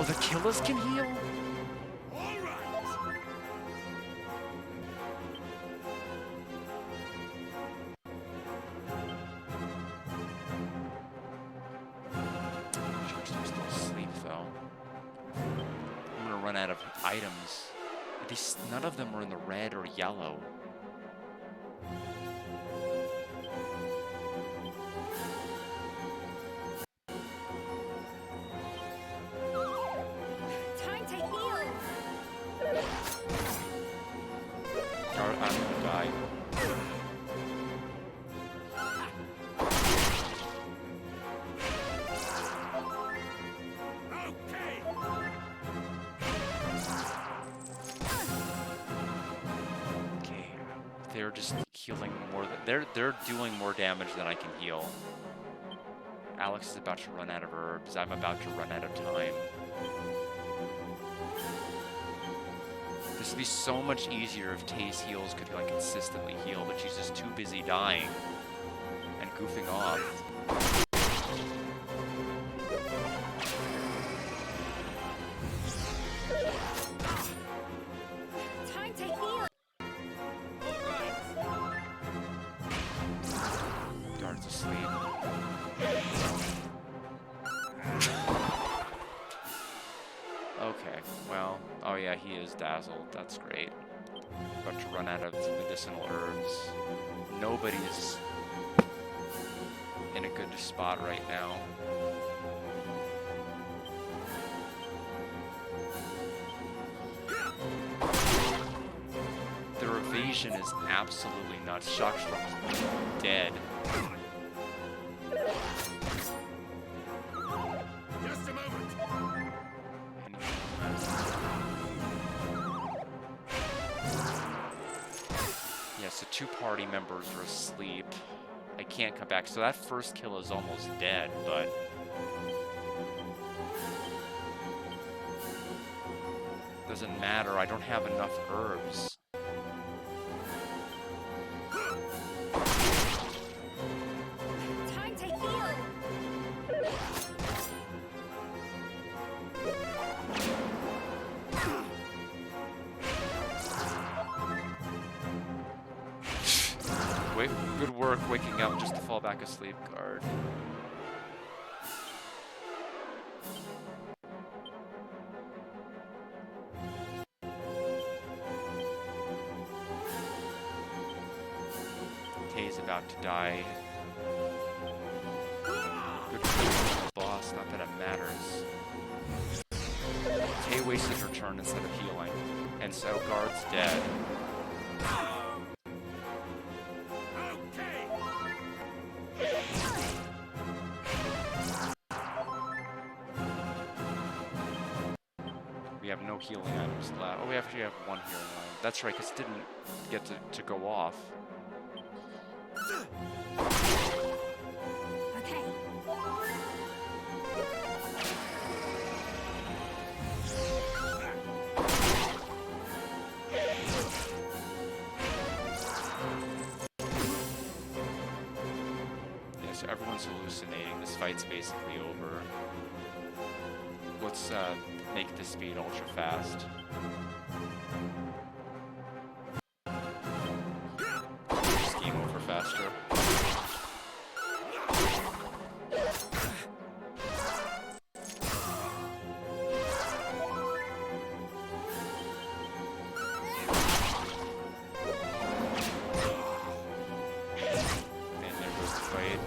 the killers can heal? All right. Sharks are still asleep, though. I'm gonna run out of items. These, none of them are in the red or yellow. Time to heal. I'm gonna die. Okay. Okay, they're just healing more than they're doing more damage than I can heal. Alex is about to run out of herbs. I'm about to run out of time. This would be so much easier if Tay's heals could like consistently heal, but she's just too busy dying and goofing off. Time to heal. All right. Guard's asleep. Okay, well, oh yeah, he is dazzled. That's great. About to run out of medicinal herbs. Nobody's in a good spot right now. Their evasion is absolutely nuts. Shockstrom's dead. Just a moment. And yeah, so 2 party members are asleep. I can't come back. So that first kill is almost dead, but doesn't matter. I don't have enough herbs. Time to heal. Wait, good work waking up just to fall back asleep, guard. Tay's about to die. Good for the boss, not that it matters. Tay wasted her turn instead of healing, and so guard's dead. Okay. We have no healing items left. Oh, we actually have 1 healing item. That's right, because it didn't get to go off. Okay. Yeah, so everyone's hallucinating. This fight's basically over. Let's make the speed ultra fast. Just game over faster. And there goes the fight.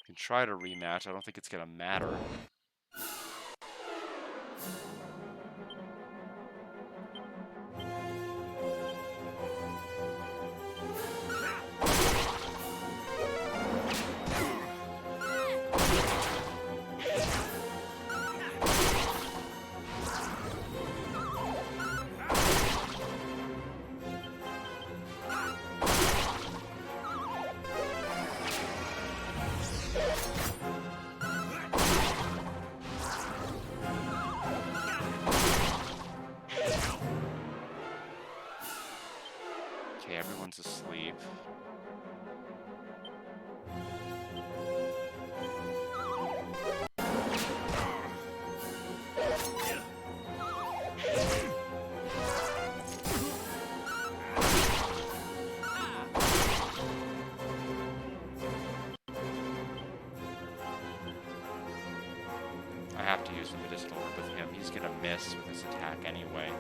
Can try to rematch. I don't think it's gonna matter. Okay, everyone's asleep. I have to use the medicinal herb with him. He's gonna miss with his attack anyway.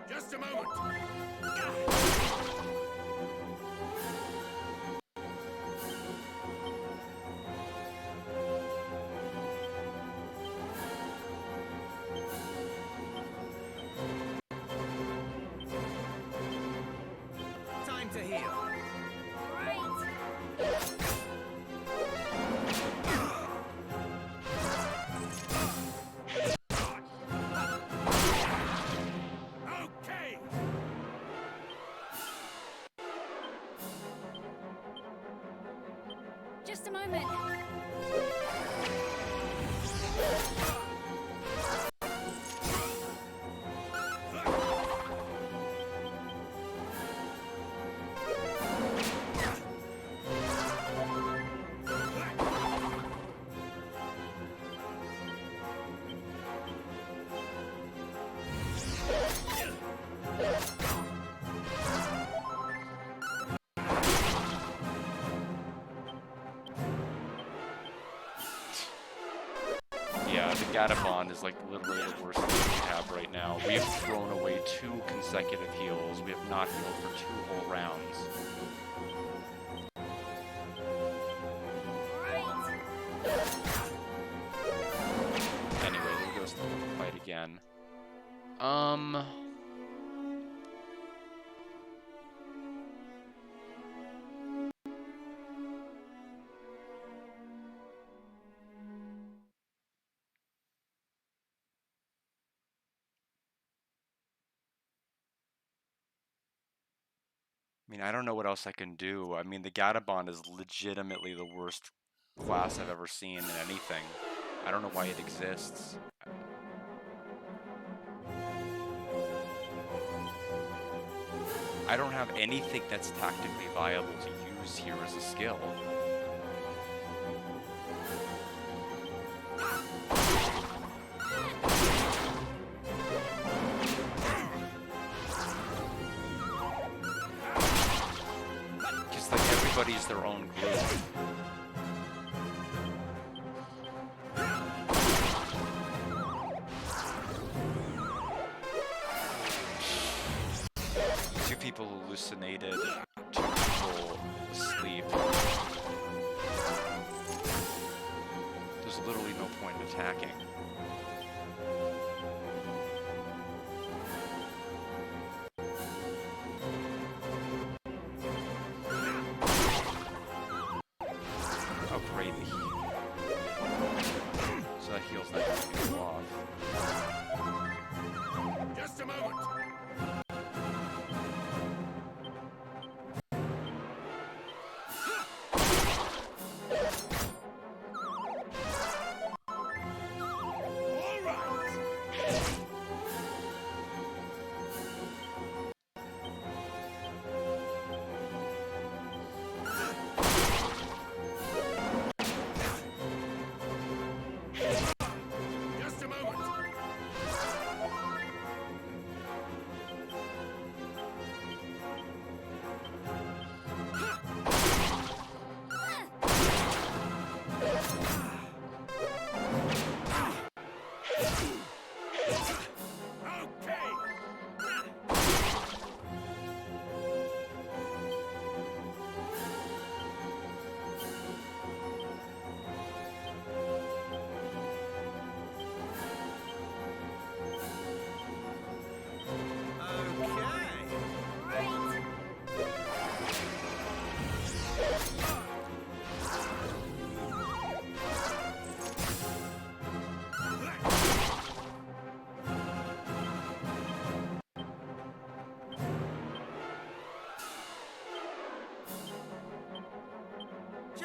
Just a moment. Time to heal. Right. Okay. Just a moment. Yeah, the Gatabon is like literally the worst thing we have right now. We have thrown away 2 consecutive heals. We have not healed for 2 whole rounds. Right. Anyway, there goes the fight again. I mean, I don't know what else I can do. I mean, the Gatabon is legitimately the worst class I've ever seen in anything. I don't know why it exists. I don't have anything that's tactically viable to use here as a skill. Because, like, everybody's their own group. Two people hallucinated, 2 people asleep. There's literally no point in attacking. Oh great, so that heals that people off. Just a moment.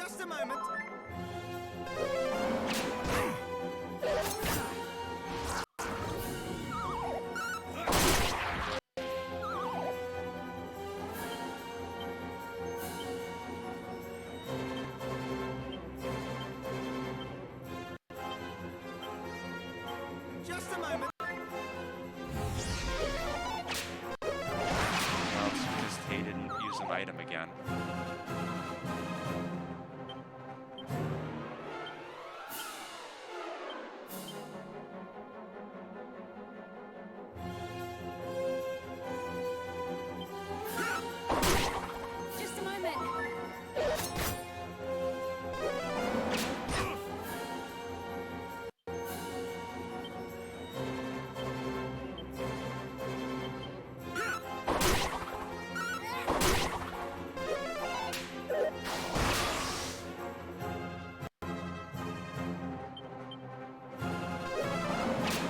Just a moment. Just a moment. Oh, just he didn't use an item again. Just a moment.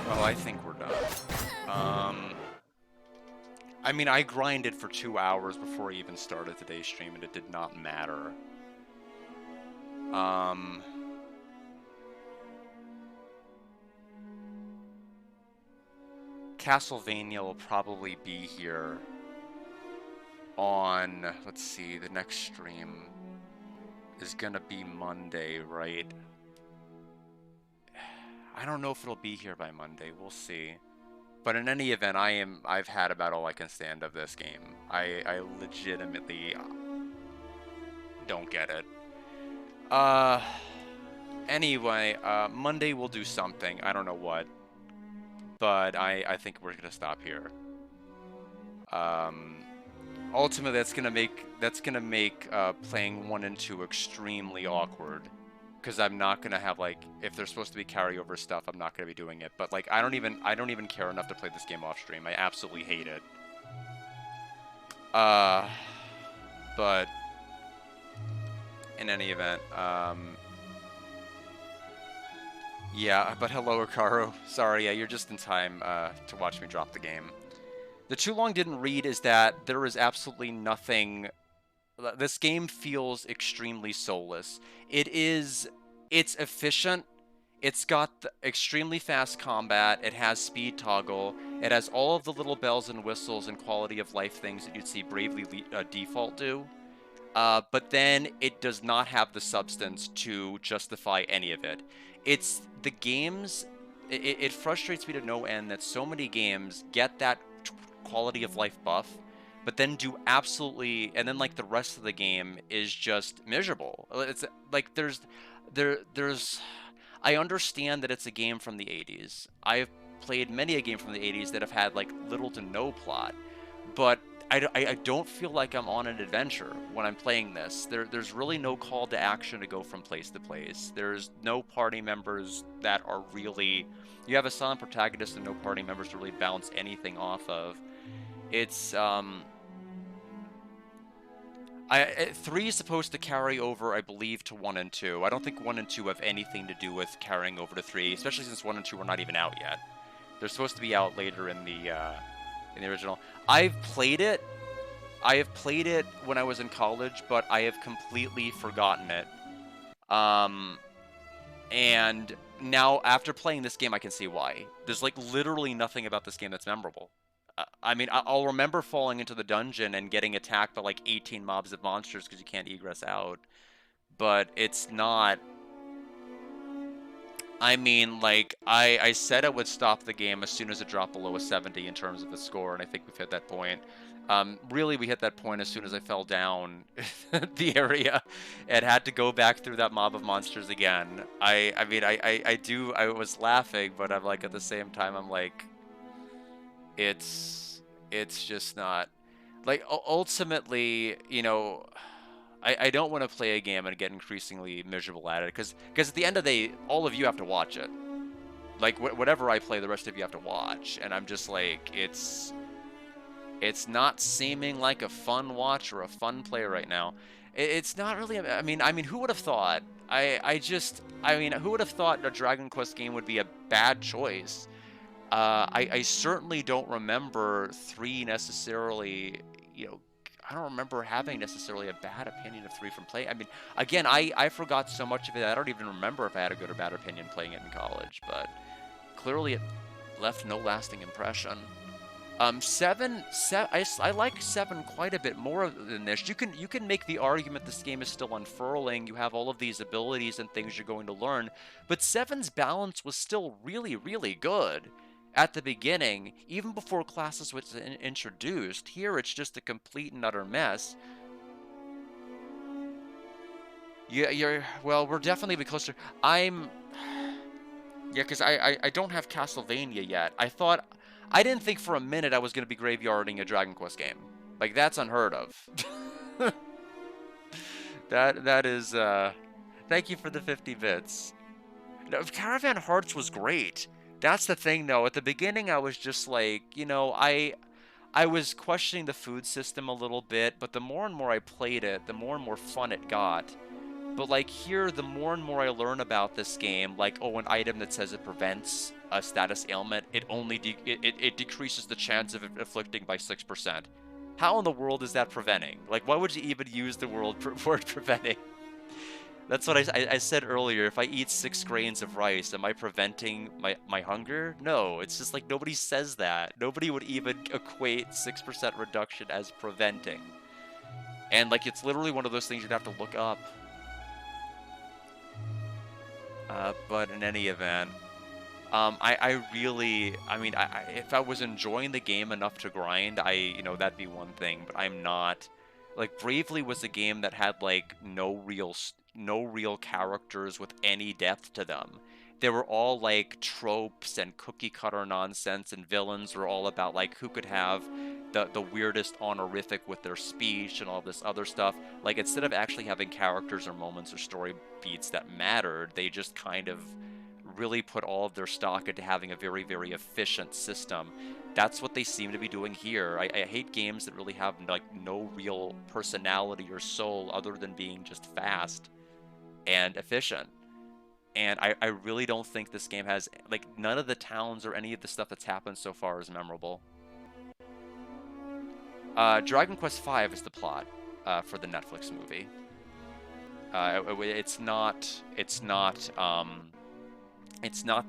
Well, I think we're done. I mean, I grinded for 2 hours before I even started today's stream, and it did not matter. Castlevania will probably be here on, let's see, the next stream is gonna be Monday, right? I don't know if it'll be here by Monday, we'll see. But in any event, I've had about all I can stand of this game. I legitimately don't get it. Anyway, Monday we'll do something. I don't know what. But I think we're gonna stop here. Ultimately, that's gonna make playing 1 and 2 extremely awkward. Because I'm not gonna have, like, if there's supposed to be carryover stuff, I'm not gonna be doing it. But like, I don't even care enough to play this game off stream. I absolutely hate it. But in any event, yeah. But hello, Hikaru. Sorry, yeah, you're just in time to watch me drop the game. The too long didn't read is that there is absolutely nothing. This game feels extremely soulless. It's efficient. It's got extremely fast combat. It has speed toggle. It has all of the little bells and whistles and quality of life things that you'd see Bravely Default do. But then it does not have the substance to justify any of it. It's the games. It frustrates me to no end that so many games get that quality of life buff, but then do absolutely, and then like the rest of the game is just miserable. It's like there's I understand that it's a game from the 80s. I've played many a game from the 80s that have had like little to no plot, but I don't feel like I'm on an adventure when I'm playing this. There's really no call to action to go from place to place. There's no party members that are really, you have a silent protagonist and no party members to really bounce anything off of. It's 3 is supposed to carry over, I believe, to 1 and 2. I don't think 1 and 2 have anything to do with carrying over to 3, especially since 1 and 2 are not even out yet. They're supposed to be out later in the original. I have played it when I was in college, but I have completely forgotten it. And now, after playing this game, I can see why. There's like literally nothing about this game that's memorable. I mean, I'll remember falling into the dungeon and getting attacked by like 18 mobs of monsters because you can't egress out. But it's not... I mean, like, I said I would stop the game as soon as it dropped below a 70 in terms of the score, and I think we've hit that point. Really, we hit that point as soon as I fell down the area and had to go back through that mob of monsters again. I mean, I was laughing, but I'm like, at the same time, I'm like... It's just not, like, ultimately, you know, I don't want to play a game and get increasingly miserable at it, because at the end of the day, all of you have to watch it. Like, whatever I play, the rest of you have to watch, and I'm just like, it's not seeming like a fun watch or a fun play right now. It's not really, I mean, who would have thought? I mean, who would have thought a Dragon Quest game would be a bad choice? I certainly don't remember 3 necessarily, you know, I don't remember having necessarily a bad opinion of 3 from play. I mean, again, I forgot so much of it. I don't even remember if I had a good or bad opinion playing it in college, but clearly it left no lasting impression. 7, I like 7 quite a bit more than this. You can make the argument this game is still unfurling. You have all of these abilities and things you're going to learn, but 7's balance was still really, really good at the beginning, even before classes was introduced. Here, it's just a complete and utter mess. Well, we're definitely be closer. Yeah, because I don't have Castlevania yet. I didn't think for a minute I was going to be graveyarding a Dragon Quest game. Like, that's unheard of. That is, thank you for the 50 bits. No, Caravan Hearts was great. That's the thing, though. At the beginning, I was just like, I was questioning the food system a little bit, but the more and more I played it, the more and more fun it got. But like here, the more and more I learn about this game, like, oh, an item that says it prevents a status ailment, it only it decreases the chance of it afflicting by 6%. How in the world is that preventing? Like, why would you even use the word preventing? That's what I said earlier. If I eat 6 grains of rice, am I preventing my hunger? No, it's just like nobody says that. Nobody would even equate 6% reduction as preventing. And like, it's literally one of those things you'd have to look up. But in any event, I really, I mean, if I was enjoying the game enough to grind, that'd be one thing, but I'm not. Like, Bravely was a game that had, like, no real characters with any depth to them. They were all, like, tropes and cookie-cutter nonsense, and villains were all about, like, who could have the weirdest honorific with their speech and all this other stuff. Like, instead of actually having characters or moments or story beats that mattered, they just kind of really put all of their stock into having a very, very efficient system. That's what they seem to be doing here. I hate games that really have, like, no real personality or soul other than being just fast and efficient. And I really don't think this game has, like, none of the towns or any of the stuff that's happened so far is memorable. Dragon Quest V is the plot for the Netflix movie. It's not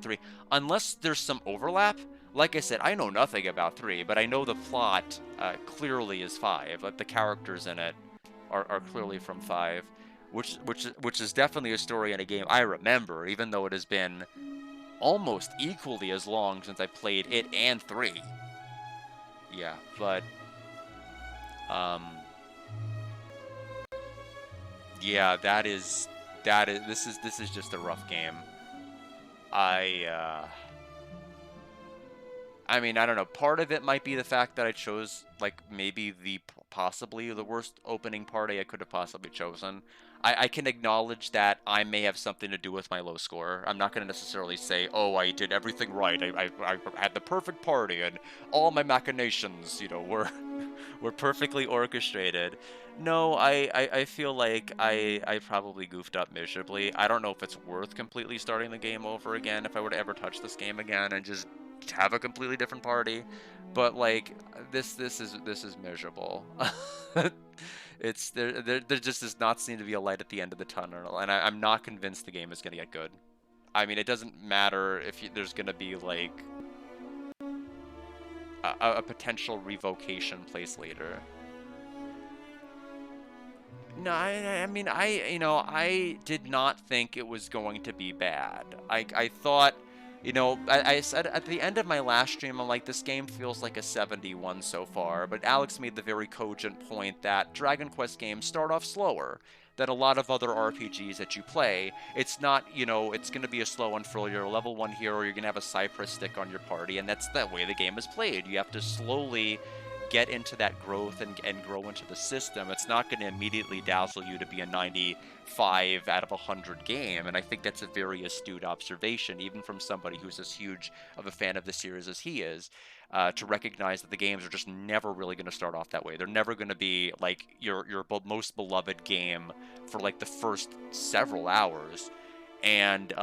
3. Unless there's some overlap. Like I said, I know nothing about 3, but I know the plot clearly is 5. Like, the characters in it are clearly from 5. Which is definitely a story in a game I remember, even though it has been almost equally as long since I played it and 3. Yeah, but yeah, this is just a rough game. I mean, I don't know. Part of it might be the fact that I chose, like, maybe possibly the worst opening party I could have possibly chosen. I can acknowledge that I may have something to do with my low score. I'm not going to necessarily say, oh, I did everything right. I had the perfect party and all my machinations, were perfectly orchestrated. No, I feel like I probably goofed up miserably. I don't know if it's worth completely starting the game over again if I were to ever touch this game again and just have a completely different party. But, like, this is miserable. There just does not seem to be a light at the end of the tunnel, and I'm not convinced the game is going to get good. I mean, it doesn't matter if there's going to be, like, a potential revocation place later. No, I mean, I did not think it was going to be bad. I thought, I said at the end of my last stream, I'm like, this game feels like a 71 so far, but Alex made the very cogent point that Dragon Quest games start off slower than a lot of other RPGs that you play. It's not, it's going to be a slow unfurl. You're a level 1 hero, you're going to have a Cypress stick on your party, and that's the way the game is played. You have to slowly get into that growth and grow into the system. It's not going to immediately dazzle you to be a 95 out of 100 game, and I think that's a very astute observation, even from somebody who's as huge of a fan of the series as he is, to recognize that the games are just never really going to start off that way. They're never going to be, like, your most beloved game for, like, the first several hours, and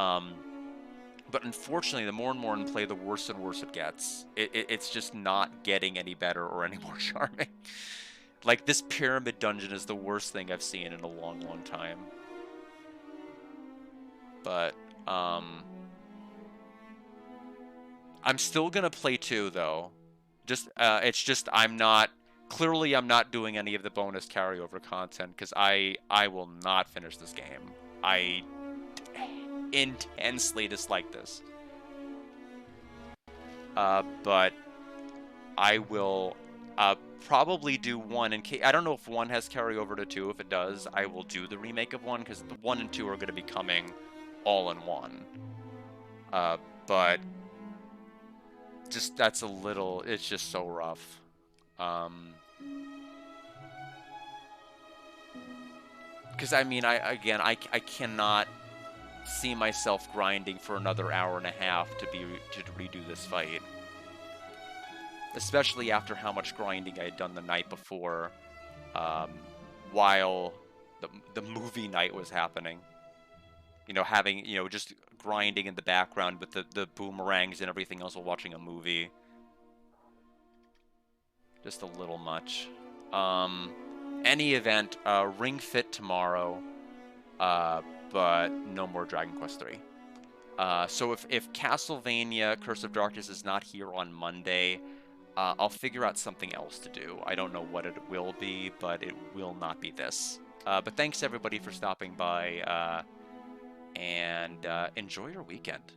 but unfortunately, the more and more I play, the worse and worse it gets. It's just not getting any better or any more charming. Like, this pyramid dungeon is the worst thing I've seen in a long, long time. But, I'm still gonna play 2, though. It's just clearly I'm not doing any of the bonus carryover content, because I will not finish this game. I intensely dislike this. But I will probably do 1 in case. I don't know if 1 has carryover to 2. If it does, I will do the remake of 1, because the 1 and 2 are going to be coming all in 1. But just that's a little. It's just so rough. Because I mean, I cannot see myself grinding for another hour and a half to redo this fight. Especially after how much grinding I had done the night before, while the movie night was happening. You know, having, you know, just grinding in the background with the boomerangs and everything else while watching a movie. Just a little much. Any event, Ring Fit tomorrow, but no more Dragon Quest III. So if Castlevania Curse of Darkness is not here on Monday, I'll figure out something else to do. I don't know what it will be, but it will not be this. But thanks everybody for stopping by, and enjoy your weekend.